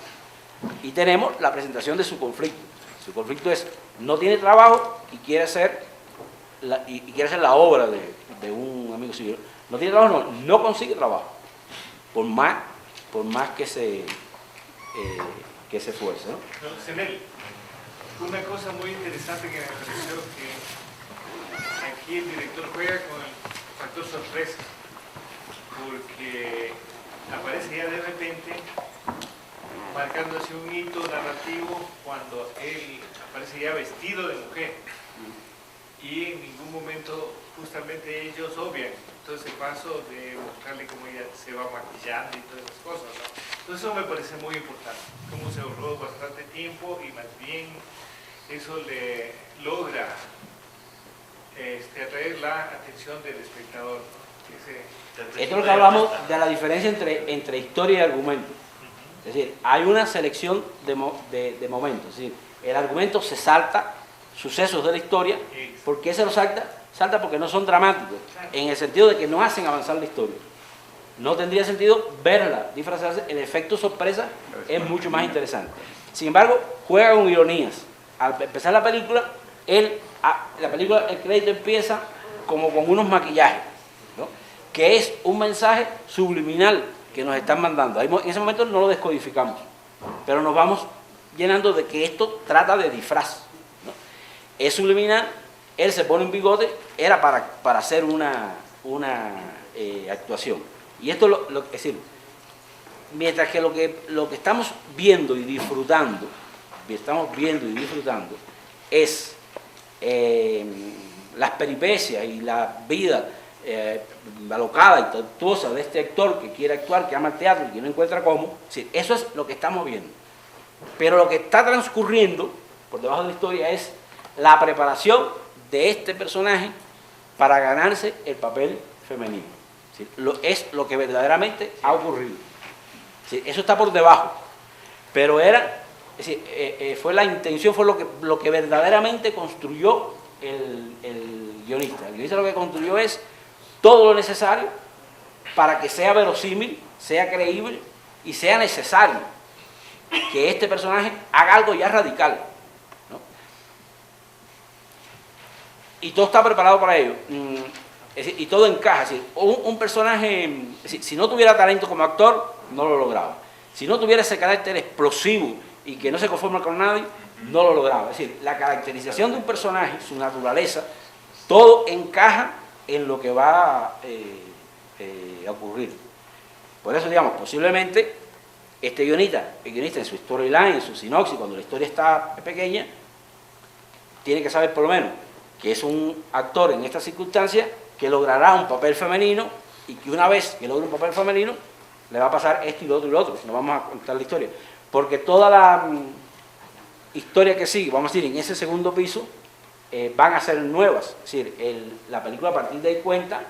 Speaker 1: y tenemos la presentación de su conflicto. Su conflicto es, no tiene trabajo y quiere hacer la obra de un amigo suyo. No tiene trabajo, no consigue trabajo, por más que se esfuerce, ¿no?
Speaker 5: Senel, una cosa muy interesante que me pareció, que aquí el director juega con el factor sorpresa, porque aparece ya de repente marcándose un hito narrativo cuando él aparece ya vestido de mujer, y en ningún momento justamente ellos obvian entonces el paso de mostrarle cómo ella se va maquillando y todas esas cosas, ¿no? Entonces eso me parece muy importante, cómo se ahorró bastante tiempo y más bien eso le logra atraer la atención del espectador, ¿no?
Speaker 1: Esto es lo que hablamos de la diferencia entre historia y argumento. Es decir, hay una selección de momentos. Es decir, el argumento se salta sucesos de la historia. ¿Por qué se los salta? Salta porque no son dramáticos, en el sentido de que no hacen avanzar la historia. No tendría sentido verla disfrazarse. El efecto sorpresa es mucho más interesante. Sin embargo, juega con ironías. Al empezar la película, el crédito empieza como con unos maquillajes, ¿no? Que es un mensaje subliminal que nos están mandando. En ese momento no lo descodificamos, pero nos vamos llenando de que esto trata de disfraz, ¿no? Es subliminal, él se pone un bigote, era para hacer una actuación. Y esto es decir, mientras que lo que estamos viendo y disfrutando, es las peripecias y la vida alocada y tortuosa de este actor que quiere actuar, que ama el teatro y que no encuentra cómo. Sí, eso es lo que estamos viendo. Pero lo que está transcurriendo por debajo de la historia es la preparación de este personaje para ganarse el papel femenino. ¿Sí? Es lo que verdaderamente ha ocurrido. ¿Sí? Eso está por debajo. Pero era, es decir, fue la intención, fue lo que verdaderamente construyó el guionista. El guionista lo que construyó es todo lo necesario para que sea verosímil, sea creíble y sea necesario que este personaje haga algo ya radical, ¿no? Y todo está preparado para ello. Es decir, y todo encaja. Es decir, un personaje, es decir, si no tuviera talento como actor, no lo lograba. Si no tuviera ese carácter explosivo y que no se conforma con nadie, no lo lograba. Es decir, la caracterización de un personaje, su naturaleza, todo encaja en lo que va a ocurrir. Por eso, digamos, posiblemente este guionista en su storyline, en su sinopsis, cuando la historia está pequeña, tiene que saber por lo menos que es un actor en estas circunstancias que logrará un papel femenino y que una vez que logre un papel femenino le va a pasar esto y lo otro y lo otro. No vamos a contar la historia. Porque toda la historia que sigue, vamos a decir, en ese segundo piso, van a ser nuevas. Es decir, la película a partir de ahí cuenta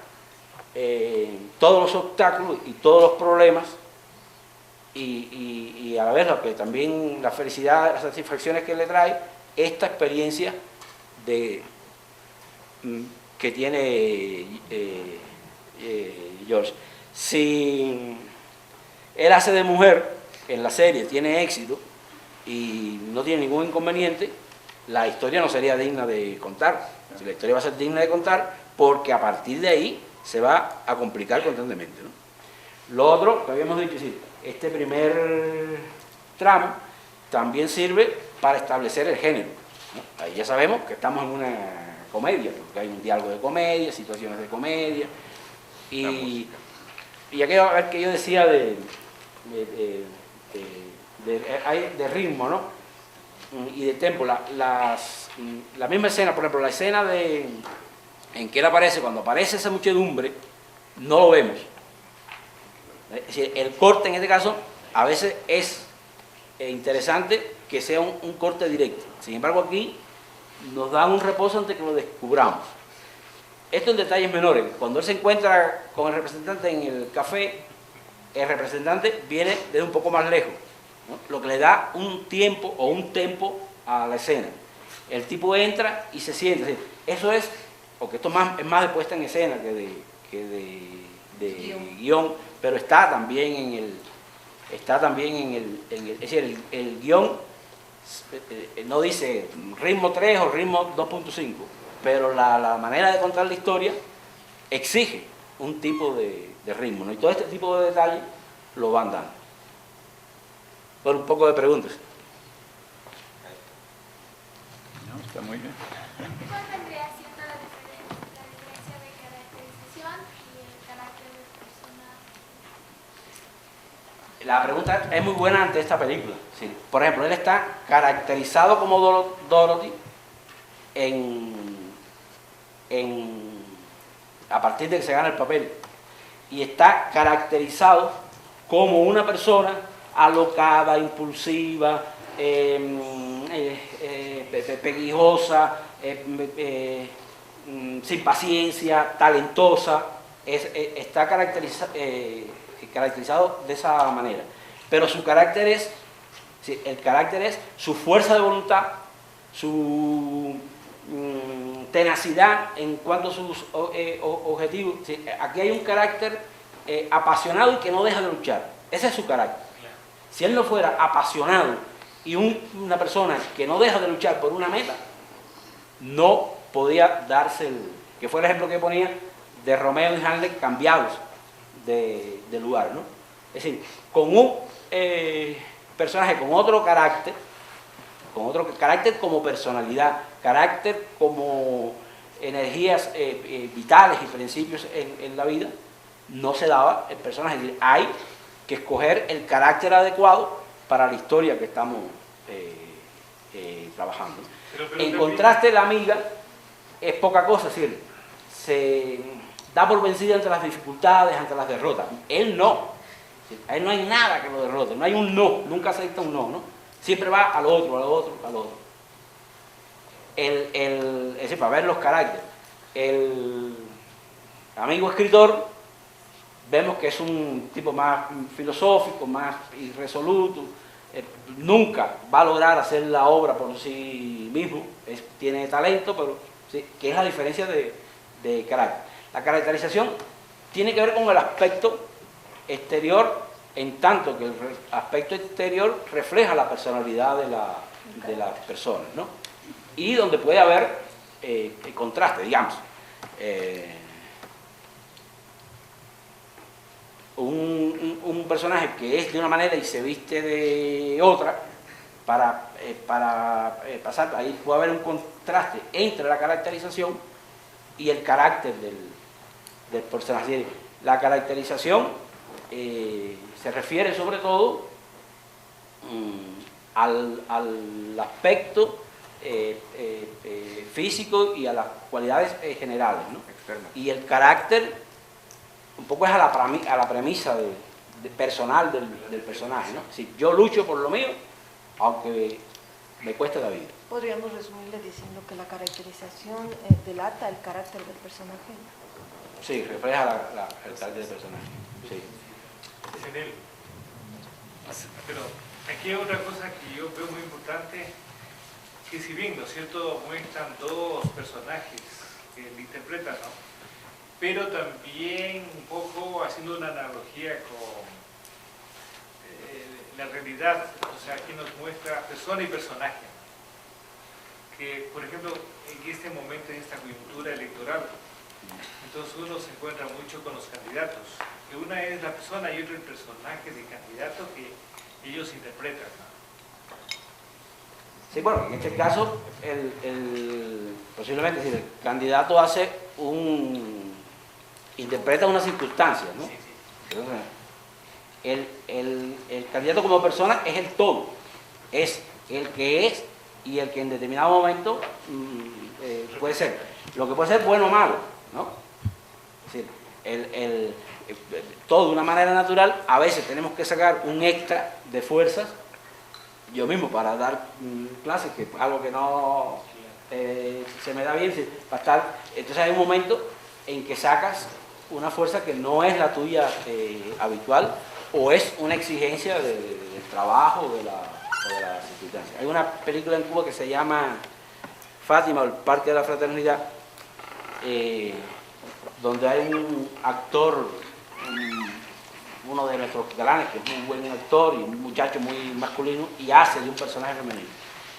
Speaker 1: todos los obstáculos y todos los problemas y a la vez lo que también la felicidad, las satisfacciones que le trae esta experiencia que tiene George. Si él hace de mujer en la serie, tiene éxito y no tiene ningún inconveniente, la historia no sería digna de contar. La historia va a ser digna de contar porque a partir de ahí se va a complicar constantemente, ¿no? Lo otro que habíamos dicho, sí, este primer tramo también sirve para establecer el género, ¿no? Ahí ya sabemos que estamos en una comedia, porque hay un diálogo de comedia, situaciones de comedia, y aquello a ver que yo decía de ritmo, ¿no? Y de tempo, la misma escena, por ejemplo, la escena en que él aparece, cuando aparece esa muchedumbre, no lo vemos. Es decir, el corte en este caso a veces es interesante que sea un corte directo. Sin embargo, aquí nos dan un reposo antes que lo descubramos. Esto en detalles menores. Cuando él se encuentra con el representante en el café, el representante viene desde un poco más lejos, ¿no? Lo que le da un tiempo o un tempo a la escena. El tipo entra y se siente. Eso es, porque esto es más de puesta en escena que de guión, pero está también en el es decir, el guión no dice ritmo 3 o ritmo 2.5, pero la manera de contar la historia exige un tipo de ritmo, ¿no? Y todo este tipo de detalles lo van dando. Por un poco de preguntas.
Speaker 6: No, está muy bien.
Speaker 7: ¿Cuál vendría siendo la diferencia de caracterización y el carácter del personaje?
Speaker 1: La pregunta es muy buena ante esta película. Sí. Por ejemplo, él está caracterizado como Dorothy a partir de que se gana el papel. Y está caracterizado como una persona alocada, impulsiva, peguijosa, sin paciencia, talentosa. Está caracterizado de esa manera. Pero su carácter es, el carácter es su fuerza de voluntad, su tenacidad en cuanto a sus objetivos. Aquí hay un carácter apasionado y que no deja de luchar. Ese es su carácter. Si él no fuera apasionado y una persona que no deja de luchar por una meta, no podía darse que fue el ejemplo que ponía de Romeo y Hamlet cambiados de lugar, ¿no? Es decir, con un personaje con otro carácter como personalidad, carácter como energías vitales y principios en la vida, no se daba el personaje. Es decir, hay que escoger el carácter adecuado para la historia que estamos trabajando.
Speaker 5: Pero
Speaker 1: en contraste, la amiga es poca cosa, es decir, da por vencido ante las dificultades, ante las derrotas. Él no. A él no hay nada que lo derrote, no hay un no, nunca acepta un no, ¿no? Siempre va al otro, al otro, al otro. Es decir, para ver los caracteres. El amigo escritor, vemos que es un tipo más filosófico, más irresoluto, nunca va a lograr hacer la obra por sí mismo, tiene talento, pero sí, que es la diferencia de carácter. La caracterización tiene que ver con el aspecto exterior, en tanto que el aspecto exterior refleja la personalidad de las personas, ¿no? Y donde puede haber contraste, digamos. Un personaje que es de una manera y se viste de otra, para pasar, ahí puede haber un contraste entre la caracterización y el carácter del personaje. La caracterización se refiere sobre todo al aspecto físico y a las cualidades generales, ¿no? Y el carácter un poco es a la premisa personal del personaje, ¿no? Si yo lucho por lo mío, aunque me cueste la vida.
Speaker 3: Podríamos resumirle diciendo que la caracterización delata el carácter del personaje.
Speaker 1: Sí, refleja el carácter del personaje. Sí.
Speaker 5: Es en él. Pero aquí hay otra cosa que yo veo muy importante, que si bien, ¿no es cierto?, muestran dos personajes que le interpretan, ¿no? Pero también un poco haciendo una analogía con la realidad, o sea, aquí nos muestra persona y personaje. Que, por ejemplo, en este momento, en esta coyuntura electoral, entonces uno se encuentra mucho con los candidatos, que una es la persona y otro el personaje del candidato que ellos interpretan, ¿no?
Speaker 1: Sí, bueno, en este caso, posiblemente si el candidato interpreta una circunstancia, ¿no?
Speaker 5: Sí, sí.
Speaker 1: Entonces, el candidato como persona es el todo, es el que es y el que en determinado momento puede ser. Lo que puede ser bueno o malo, ¿no? Es decir, todo de una manera natural, a veces tenemos que sacar un extra de fuerzas. Yo mismo para dar clases, que es algo que no se me da bien, para estar, entonces hay un momento en que sacas una fuerza que no es la tuya habitual, o es una exigencia del trabajo o de la circunstancia. Hay una película en Cuba que se llama Fátima, el Parque de la Fraternidad, donde hay un actor, uno de nuestros galanes, que es muy buen actor y un muchacho muy masculino, y hace de un personaje femenino.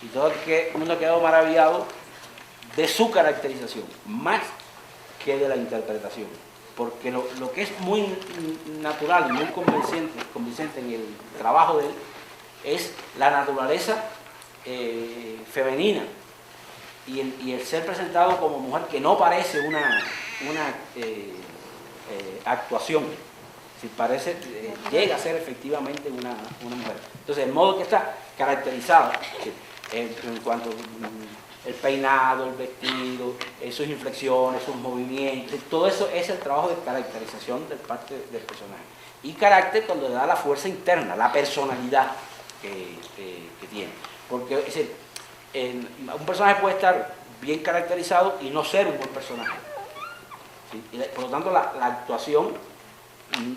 Speaker 1: Y todo el mundo ha quedado maravillado de su caracterización, más que de la interpretación. Porque lo que es muy natural y muy convincente en el trabajo de él es la naturaleza femenina y el ser presentado como mujer, que no parece una actuación. Si parece, llega a ser efectivamente una mujer. Entonces, el modo que está caracterizado, en cuanto el peinado, el vestido, sus inflexiones, sus movimientos, todo eso es el trabajo de caracterización de parte del personaje. Y carácter cuando le da la fuerza interna, la personalidad que tiene. Porque es decir, un personaje puede estar bien caracterizado y no ser un buen personaje. ¿Sí? Y por lo tanto, la actuación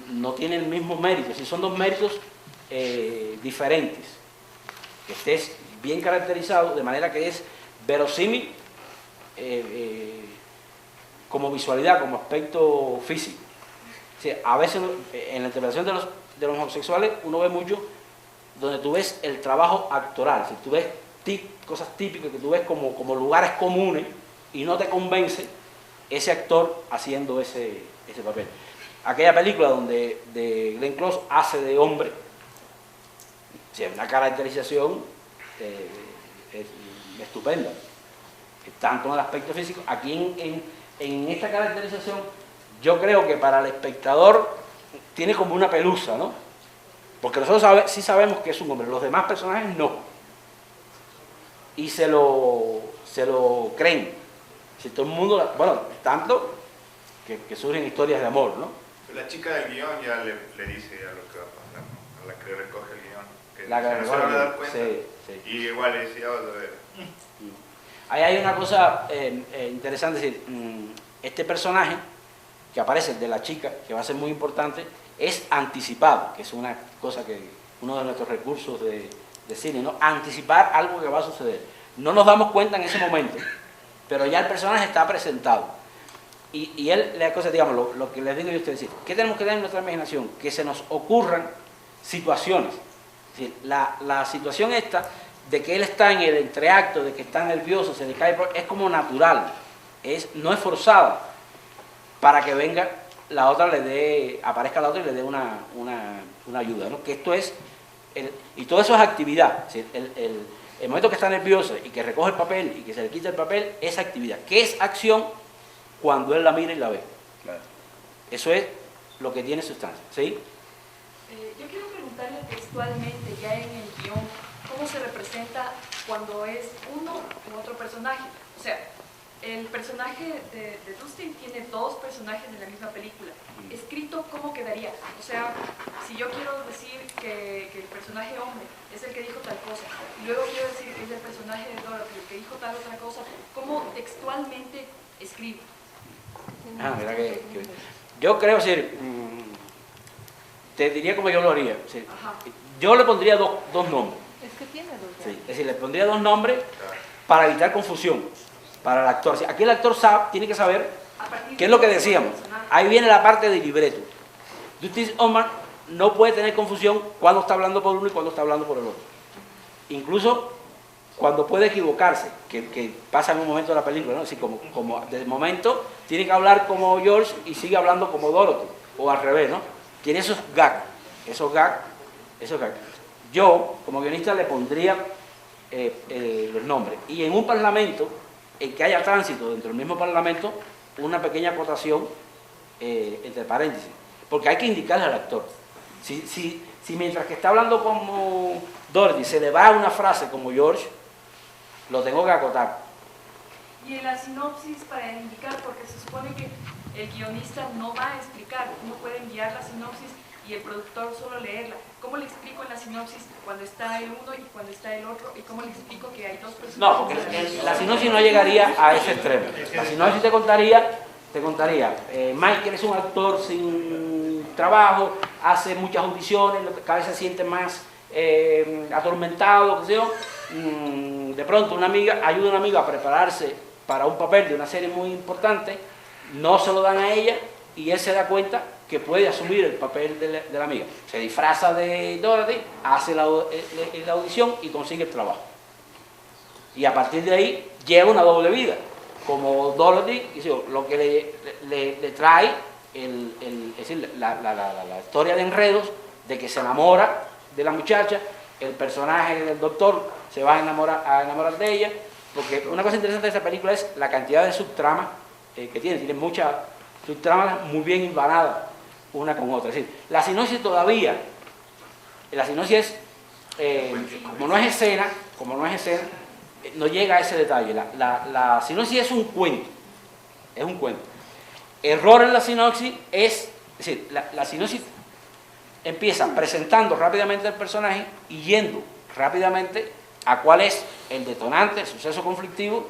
Speaker 1: no tiene el mismo mérito, si son dos méritos diferentes. Que estés bien caracterizado de manera que es verosímil como visualidad, como aspecto físico. O sea, a veces en la interpretación de los homosexuales uno ve mucho donde tú ves el trabajo actoral, si tú ves cosas típicas que tú ves como lugares comunes y no te convence ese actor haciendo ese papel. Aquella película donde Glenn Close hace de hombre, o sea, una caracterización estupenda, tanto en el aspecto físico. Aquí en esta caracterización yo creo que para el espectador tiene como una pelusa, ¿no? Porque nosotros sí sabemos que es un hombre, los demás personajes no, y se lo creen. Si todo el mundo, bueno, tanto que surgen historias de amor, ¿no?
Speaker 8: La chica del guión ya le dice a lo que va a pasar, ¿no? A la que recoge el guión. Que
Speaker 1: La que
Speaker 8: no se van a dar cuenta.
Speaker 1: sí, sí.
Speaker 8: Y igual le dice, ya vas a ver.
Speaker 1: Ahí hay una cosa interesante, es decir, este personaje que aparece, el de la chica, que va a ser muy importante, es anticipado, que es una cosa que, uno de nuestros recursos de cine, ¿no? Anticipar algo que va a suceder. No nos damos cuenta en ese momento, pero ya el personaje está presentado. Y él, la cosa, digamos, lo que les digo yo a ustedes, ¿qué tenemos que tener en nuestra imaginación? Que se nos ocurran situaciones. Es decir, la situación esta de que él está en el entreacto, de que está nervioso, se le cae, es como natural, no es forzada, para que venga la otra, aparezca la otra y le dé una ayuda, ¿no? Que esto es, y todo eso es actividad. Es decir, el momento que está nervioso y que recoge el papel y que se le quita el papel, es actividad. ¿Qué es acción? Cuando él la mira y la ve. Claro. Eso es lo que tiene sustancia. ¿Sí?
Speaker 9: Yo quiero preguntarle textualmente, ya en el guión, ¿cómo se representa cuando es uno u otro personaje? O sea, el personaje de Dustin tiene dos personajes en la misma película. Escrito, ¿cómo quedaría? O sea, si yo quiero decir que el personaje hombre es el que dijo tal cosa, y luego quiero decir es el personaje de Dorothy el que dijo tal otra cosa, ¿cómo textualmente escribo?
Speaker 1: Mira yo creo, te diría como yo lo haría. Yo le pondría dos nombres.
Speaker 3: Es que tiene dos.
Speaker 1: Sí, es decir, le pondría dos nombres para evitar confusión para el actor. Aquí el actor tiene que saber qué es lo que decíamos. Ahí viene la parte del libreto. Dustin Hoffman no puede tener confusión cuando está hablando por uno y cuando está hablando por el otro. Incluso cuando puede equivocarse, que pasa en un momento de la película, ¿no? Así como de momento tiene que hablar como George y sigue hablando como Dorothy, o al revés, ¿no? Tiene esos gags. Yo, como guionista, le pondría los nombres. Y en un parlamento, en que haya tránsito dentro del mismo parlamento, una pequeña acotación entre paréntesis. Porque hay que indicarle al actor. Si mientras que está hablando como Dorothy se le va una frase como George, lo tengo que acotar.
Speaker 9: Y en la sinopsis para indicar, porque se supone que el guionista no va a explicar, uno puede enviar la sinopsis y el productor solo leerla. ¿Cómo le explico en la sinopsis cuando está el uno y cuando está el otro? ¿Y cómo le explico que hay dos personas?
Speaker 1: No, porque la sinopsis no llegaría a ese extremo. La sinopsis te contaría, Michael es un actor sin trabajo, hace muchas audiciones, cada vez se siente más atormentado, qué sé yo. De pronto ayuda a una amiga a prepararse para un papel de una serie muy importante, no se lo dan a ella y él se da cuenta que puede asumir el papel de la amiga. Se disfraza de Dorothy, hace la audición y consigue el trabajo. Y a partir de ahí lleva una doble vida. Como Dorothy, lo que le trae es decir, la historia de enredos, de que se enamora de la muchacha, el personaje del doctor se va a enamorar de ella, porque una cosa interesante de esta película es la cantidad de subtramas que tiene muchas subtramas muy bien hilvanadas una con otra. Es decir, la sinopsis es, como no es escena, no llega a ese detalle. La sinopsis es un cuento, Error en la sinopsis es decir, la sinopsis empieza presentando rápidamente al personaje y yendo rápidamente a cuál es el detonante, el suceso conflictivo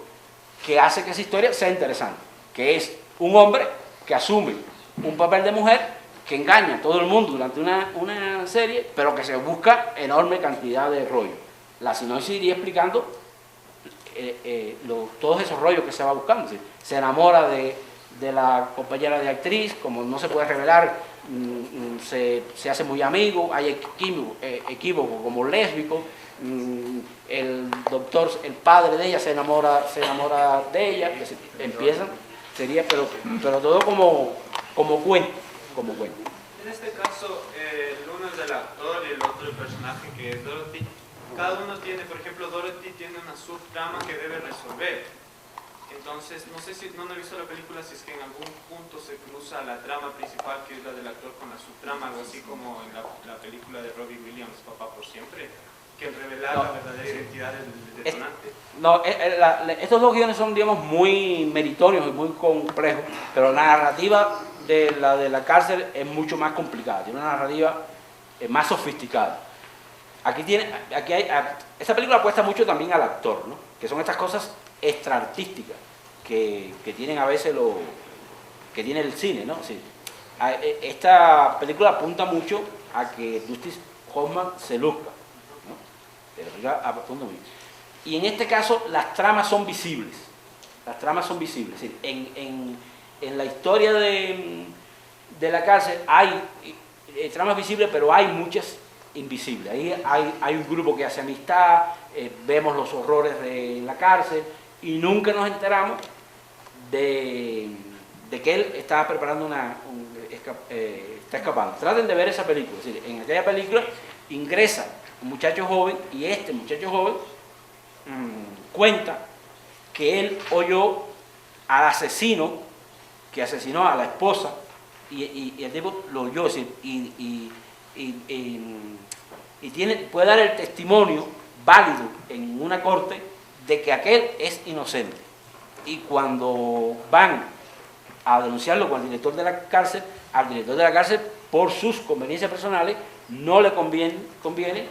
Speaker 1: que hace que esa historia sea interesante, que es un hombre que asume un papel de mujer que engaña a todo el mundo durante una serie, pero que se busca enorme cantidad de rollo. La sinopsis iría explicando todos esos rollos que se va buscando. Se enamora de la compañera de actriz, como no se puede revelar, se hace muy amigo, hay equívoco como lésbico, el doctor, el padre de ella se enamora de ella, pero todo como cuento.
Speaker 2: En este caso, uno es el actor y el otro el personaje que es Dorothy. Cada uno tiene, por ejemplo, Dorothy tiene una subtrama que debe resolver. Entonces, no sé si no he visto la película, si es que en algún punto se cruza la trama principal, que es la del actor, con la subtrama, algo así como en la película de Robbie Williams, Papá por Siempre. que el revelar la verdadera identidad del detonante.
Speaker 1: No, estos dos guiones son, digamos, muy meritorios y muy complejos, pero la narrativa de la cárcel es mucho más complicada, tiene una narrativa más sofisticada. Esta película apuesta mucho también al actor, ¿no? Que son estas cosas extraartísticas que tienen a veces que tiene el cine, ¿no? Sí. Esta película apunta mucho a que Dustin Hoffman se luzca, ¿no? Apunta mucho. Y en este caso las tramas son visibles. Las tramas son visibles. Es decir, en la historia de la cárcel hay tramas visibles, pero hay muchas invisibles. Ahí hay un grupo que hace amistad, vemos los horrores de la cárcel y nunca nos enteramos de que él estaba preparando está escapando. Traten de ver esa película. Es decir, en aquella película ingresa un muchacho joven y este muchacho joven cuenta que él oyó al asesino que asesinó a la esposa y el tipo lo oyó, es decir, puede dar el testimonio válido en una corte de que aquel es inocente. Y cuando van a denunciarlo con el director de la cárcel, al director de la cárcel, por sus conveniencias personales, no le conviene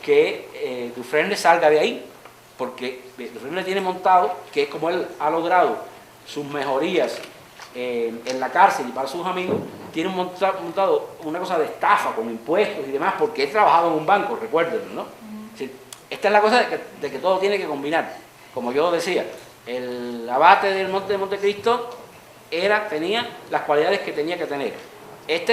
Speaker 1: que Dufresne salga de ahí, porque Dufresne tiene montado que es como él ha logrado sus mejorías en la cárcel y para sus amigos, tiene montado una cosa de estafa con impuestos y demás, porque he trabajado en un banco, recuérdenlo, ¿no? Sí, esta es la cosa de que todo tiene que combinar. Como yo decía, el abate del Monte de Montecristo tenía las cualidades que tenía que tener.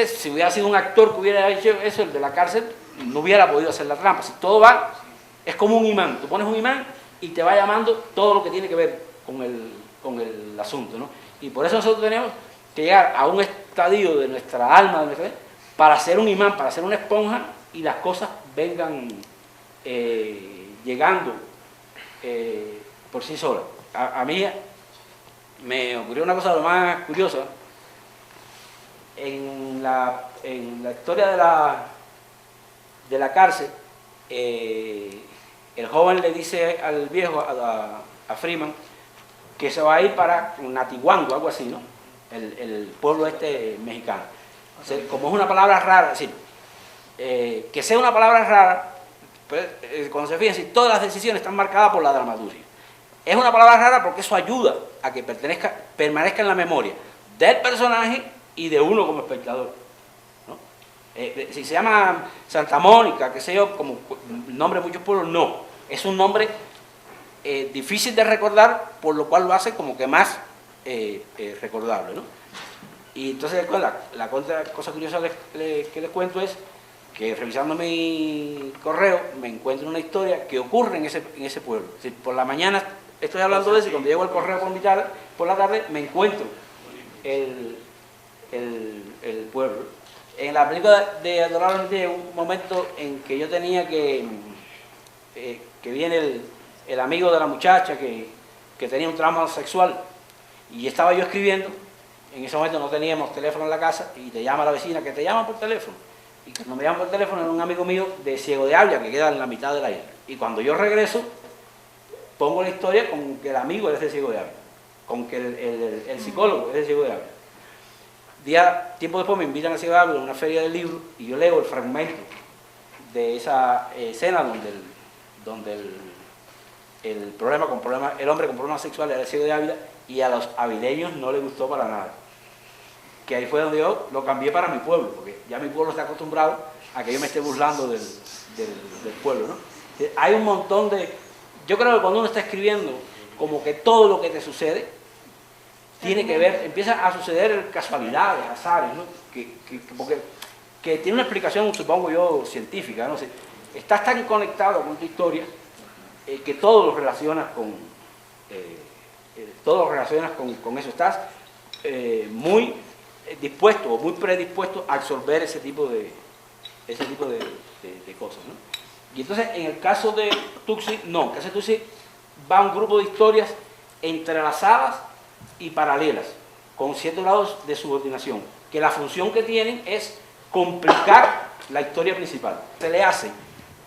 Speaker 1: Si hubiera sido un actor que hubiera hecho eso, el de la cárcel, no hubiera podido hacer la trampa. Si todo va, es como un imán. Tú pones un imán y te va llamando todo lo que tiene que ver con el asunto, ¿no? Y por eso nosotros tenemos que llegar a un estadio de nuestra alma, para ser un imán, para ser una esponja, y las cosas vengan llegando por sí solas. A mí me ocurrió una cosa de lo más curiosa. En la historia de la cárcel, el joven le dice al viejo, a Freeman, que se va a ir para Natiguango, algo así, ¿no? El pueblo mexicano. O sea, como es una palabra rara, es decir, que sea una palabra rara, pues, cuando se fijan, todas las decisiones están marcadas por la dramaturgia. Es una palabra rara porque eso ayuda a que permanezca en la memoria del personaje y de uno como espectador, ¿no? Si se llama Santa Mónica, qué sé yo, como nombre de muchos pueblos, no. Es un nombre difícil de recordar, por lo cual lo hace como que más recordable, ¿no? Y entonces la cosa curiosa que les cuento es que revisando mi correo me encuentro una historia que ocurre en ese pueblo. Es decir, por la mañana estoy hablando de eso y cuando llego al correo por la tarde me encuentro el pueblo. En la película de Adorable hay un momento en que yo tenía que viene el amigo de la muchacha que tenía un trauma sexual y estaba yo escribiendo. En ese momento no teníamos teléfono en la casa y te llama la vecina, que te llaman por teléfono. Y cuando me llaman por teléfono era un amigo mío de Ciego de Ávila, que queda en la mitad de la isla. Y cuando yo regreso, pongo la historia con que el amigo es de Ciego de Ávila, con que el psicólogo es de Ciego de Ávila. Tiempo después me invitan a Ciego de Ávila a una feria del libro y yo leo el fragmento de esa escena donde el hombre con problemas sexuales era Ciego de Ávila y a los avileños no les gustó para nada. Que ahí fue donde yo lo cambié para mi pueblo, porque ya mi pueblo está acostumbrado a que yo me esté burlando del pueblo, ¿no? Hay un montón yo creo que cuando uno está escribiendo, como que todo lo que te sucede tiene que ver, empieza a suceder casualidades, azares, ¿no? Que tiene una explicación, supongo yo, científica, ¿no? O sea, estás tan conectado con tu historia que todo lo relacionas con eso. Estás muy dispuesto o muy predispuesto a absorber ese tipo de cosas, ¿no? Y entonces en el caso de Tucci, no, en el caso de Tucci va un grupo de historias entrelazadas y paralelas, con ciertos grados de subordinación, que la función que tienen es complicar la historia principal. Se le hace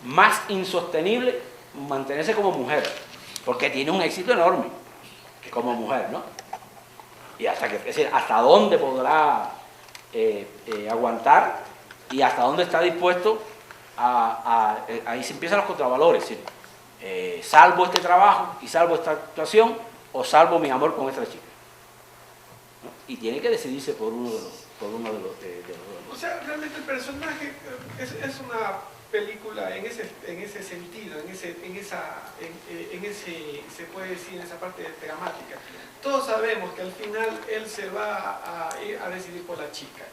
Speaker 1: más insostenible mantenerse como mujer, porque tiene un éxito enorme como mujer, ¿no? Y hasta que, es decir, hasta dónde podrá aguantar y hasta dónde está dispuesto ahí se empiezan los contravalores, es decir, salvo este trabajo y salvo esta actuación o salvo mi amor con esta chica, ¿no? Y tiene que decidirse por uno de los dos.
Speaker 10: O sea, realmente el personaje es una película en ese sentido, se puede decir, en esa parte dramática. Todos sabemos que al final él se va a decidir por la chica,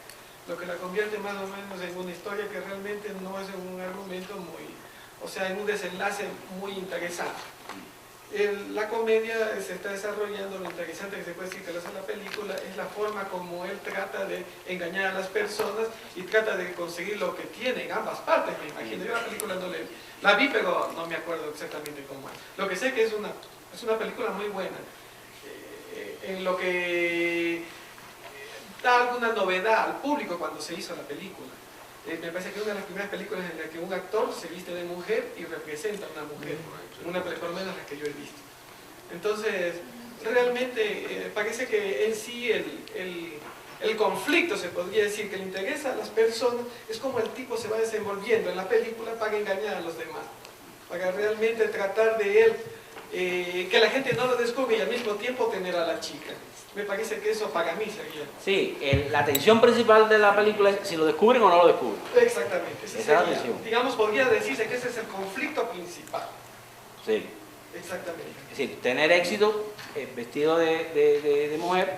Speaker 10: lo que la convierte más o menos en una historia que realmente no es un argumento en un desenlace muy interesante. La comedia se está desarrollando, lo interesante que se puede decir que lo hace la película es la forma como él trata de engañar a las personas y trata de conseguir lo que tiene en ambas partes, me imagino. Yo la película no la vi, pero no me acuerdo exactamente cómo es. Lo que sé que es una película muy buena, en lo que da alguna novedad al público cuando se hizo la película. Me parece que es una de las primeras películas en la que un actor se viste de mujer y representa a una mujer, por lo menos las que yo he visto. Entonces, realmente parece que en sí el conflicto, se podría decir, que le interesa a las personas, es como el tipo se va desenvolviendo en la película para engañar a los demás, para realmente tratar de él, que la gente no lo descubre y al mismo tiempo tener a la chica. Me parece que eso para mí sería.
Speaker 1: Sí, la tensión principal de la película es si lo descubren o no lo descubren.
Speaker 10: Exactamente.
Speaker 1: Esa es la tensión.
Speaker 10: Digamos, podría decirse que ese es el conflicto principal.
Speaker 1: Sí.
Speaker 10: Exactamente.
Speaker 1: Es decir, tener éxito vestido de mujer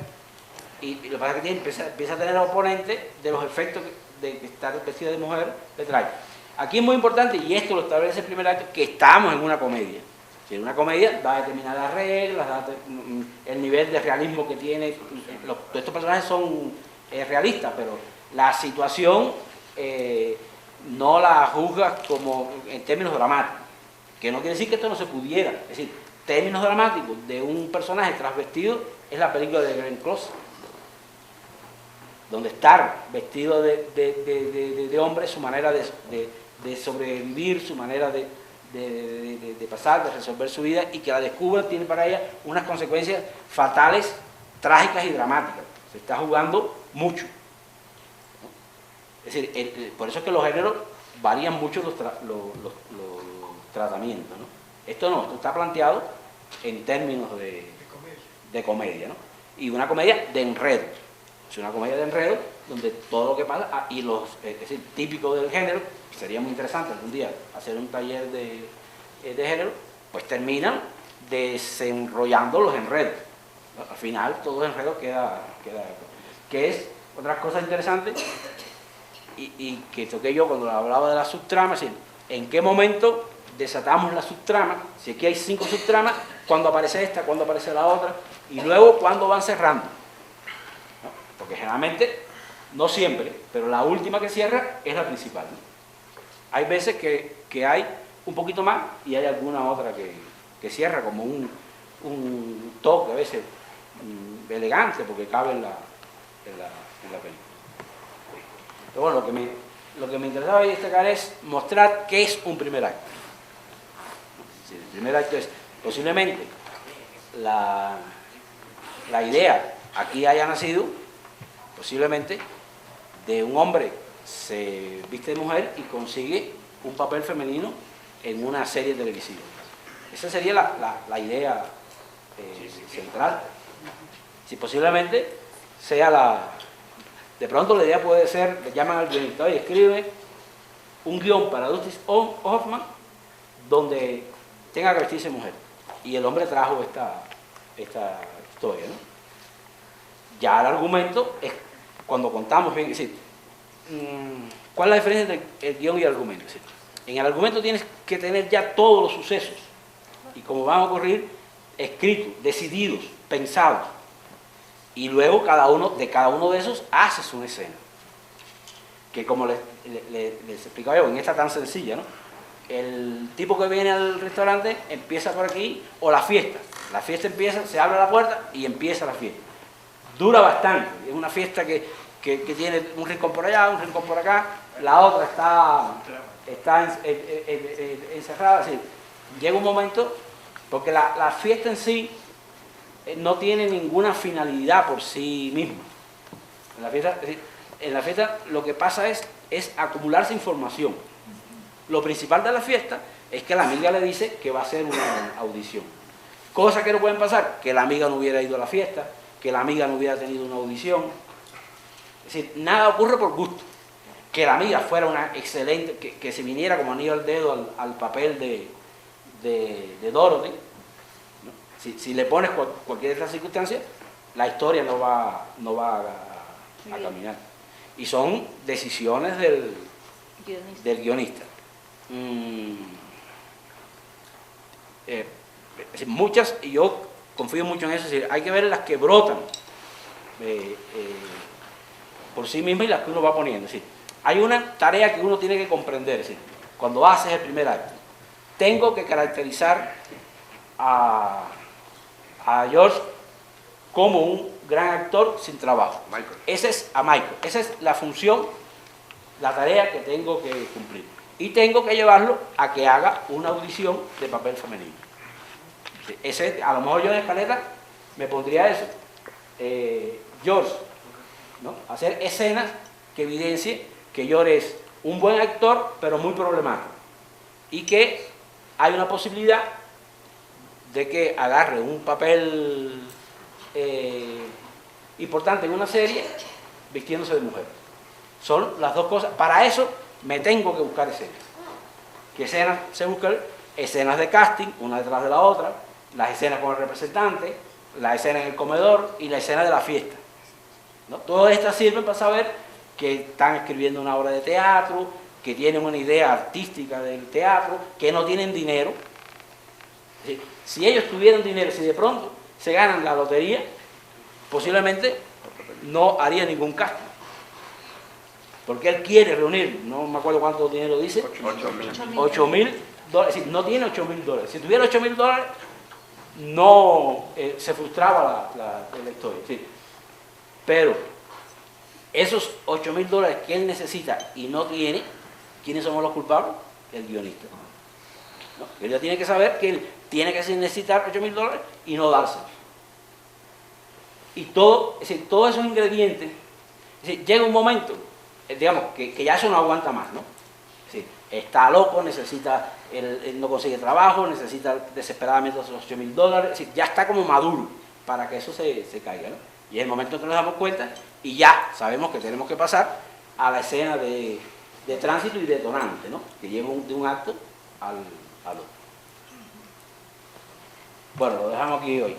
Speaker 1: y lo que pasa es que empieza a tener oponente de los efectos de estar vestido de mujer le trae. Aquí es muy importante, y esto lo establece el primer acto, que estamos en una comedia. Si en una comedia da determinadas reglas, el nivel de realismo que tiene, estos personajes son realistas, pero la situación no la juzgas como en términos dramáticos, que no quiere decir que esto no se pudiera, es decir, términos dramáticos de un personaje trasvestido es la película de Glenn Close, donde estar vestido de hombre es su manera de sobrevivir, su manera de pasar, de resolver su vida, y que la descubra tiene para ella unas consecuencias fatales, trágicas y dramáticas. Se está jugando mucho, ¿no? Es decir, por eso es que los géneros varían mucho los tratamientos, ¿no? Esto está planteado en términos de comedia, ¿no? Y una comedia de enredo. Es una comedia de enredo donde todo lo que pasa, es decir, típico del género, sería muy interesante algún día hacer un taller de género, pues terminan desenrollando los enredos. Al final todo el enredo queda que es otra cosa interesante y que toqué yo cuando hablaba de la subtrama, es decir, en qué momento desatamos la subtrama, si aquí hay 5 subtramas, cuándo aparece esta, cuándo aparece la otra, y luego cuándo van cerrando, ¿no? Porque generalmente, no siempre, pero la última que cierra es la principal, ¿no? Hay veces que hay un poquito más y hay alguna otra que cierra como un toque a veces elegante porque cabe en la película. Pero bueno, lo que me interesaba destacar es mostrar qué es un primer acto. El primer acto es posiblemente la idea aquí haya nacido posiblemente de un hombre se viste de mujer y consigue un papel femenino en una serie televisiva. Esa sería la idea central. Si posiblemente sea de pronto la idea puede ser, le llaman al guionista y escribe un guión para Dustin Hoffman donde tenga que vestirse mujer. Y el hombre trajo esta historia, ¿no? Ya el argumento es cuando contamos bien, es decir, ¿cuál es la diferencia entre el guión y el argumento? Es decir, en el argumento tienes que tener ya todos los sucesos y como van a ocurrir, escritos, decididos, pensados. Y luego cada uno de esos haces una escena. Que como les explicaba yo, en esta tan sencilla, ¿no? El tipo que viene al restaurante empieza por aquí, o la fiesta. La fiesta empieza, se abre la puerta y empieza la fiesta. Dura bastante, es una fiesta que tiene un rincón por allá, un rincón por acá, la otra está está encerrada. Es decir, llega un momento, porque la fiesta en sí no tiene ninguna finalidad por sí misma. En la fiesta lo que pasa es acumularse información. Lo principal de la fiesta es que la amiga le dice que va a hacer una audición. Cosas que no pueden pasar, que la amiga no hubiera ido a la fiesta, que la amiga no hubiera tenido una audición. Es decir, nada ocurre por gusto. Que la amiga fuera una excelente, que se viniera como anillo al dedo al papel de Dorothy, ¿no? Si le pones cualquier de estas circunstancias, la historia no va a caminar. Y son decisiones del guionista. Muchas, y yo confío mucho en eso, es decir, hay que ver las que brotan por sí mismas y las que uno va poniendo. Es decir, hay una tarea que uno tiene que comprender, es decir, cuando haces el primer acto, tengo que caracterizar a George como un gran actor sin trabajo. Esa es la función, la tarea que tengo que cumplir. Y tengo que llevarlo a que haga una audición de papel femenino. A lo mejor yo en escaleta me pondría eso. George, ¿no? Hacer escenas que evidencien que George es un buen actor, pero muy problemático. Y que hay una posibilidad de que agarre un papel importante en una serie vistiéndose de mujer. Son las dos cosas. Para eso me tengo que buscar escenas. ¿Qué escenas se buscan? Escenas de casting, una detrás de la otra, las escenas con el representante, la escena en el comedor y la escena de la fiesta, ¿no? Todas estas sirven para saber que están escribiendo una obra de teatro, que tienen una idea artística del teatro, que no tienen dinero. Si ellos tuvieran dinero, si de pronto se ganan la lotería, posiblemente no haría ningún casting. Porque él quiere reunir, no me acuerdo cuánto dinero dice, $8,000. Es decir, no tiene $8,000. Si tuviera $8,000, no se frustraba la historia. ¿Sí? Pero esos $8,000 que él necesita y no tiene, ¿quiénes somos los culpables? El guionista. ¿No? Él ya tiene que saber que él tiene que necesitar $8,000 y no dárselos. Y todo, es decir, todos esos ingredientes, es decir, llega un momento, digamos, que ya eso no aguanta más, ¿no? Es decir, está loco, necesita, él no consigue trabajo, necesita desesperadamente esos $8,000, es decir, ya está como maduro para que eso se caiga, ¿no? Y es el momento en que nos damos cuenta y ya sabemos que tenemos que pasar a la escena de tránsito y detonante, ¿no? Que lleva de un acto al otro. Bueno, lo dejamos aquí hoy.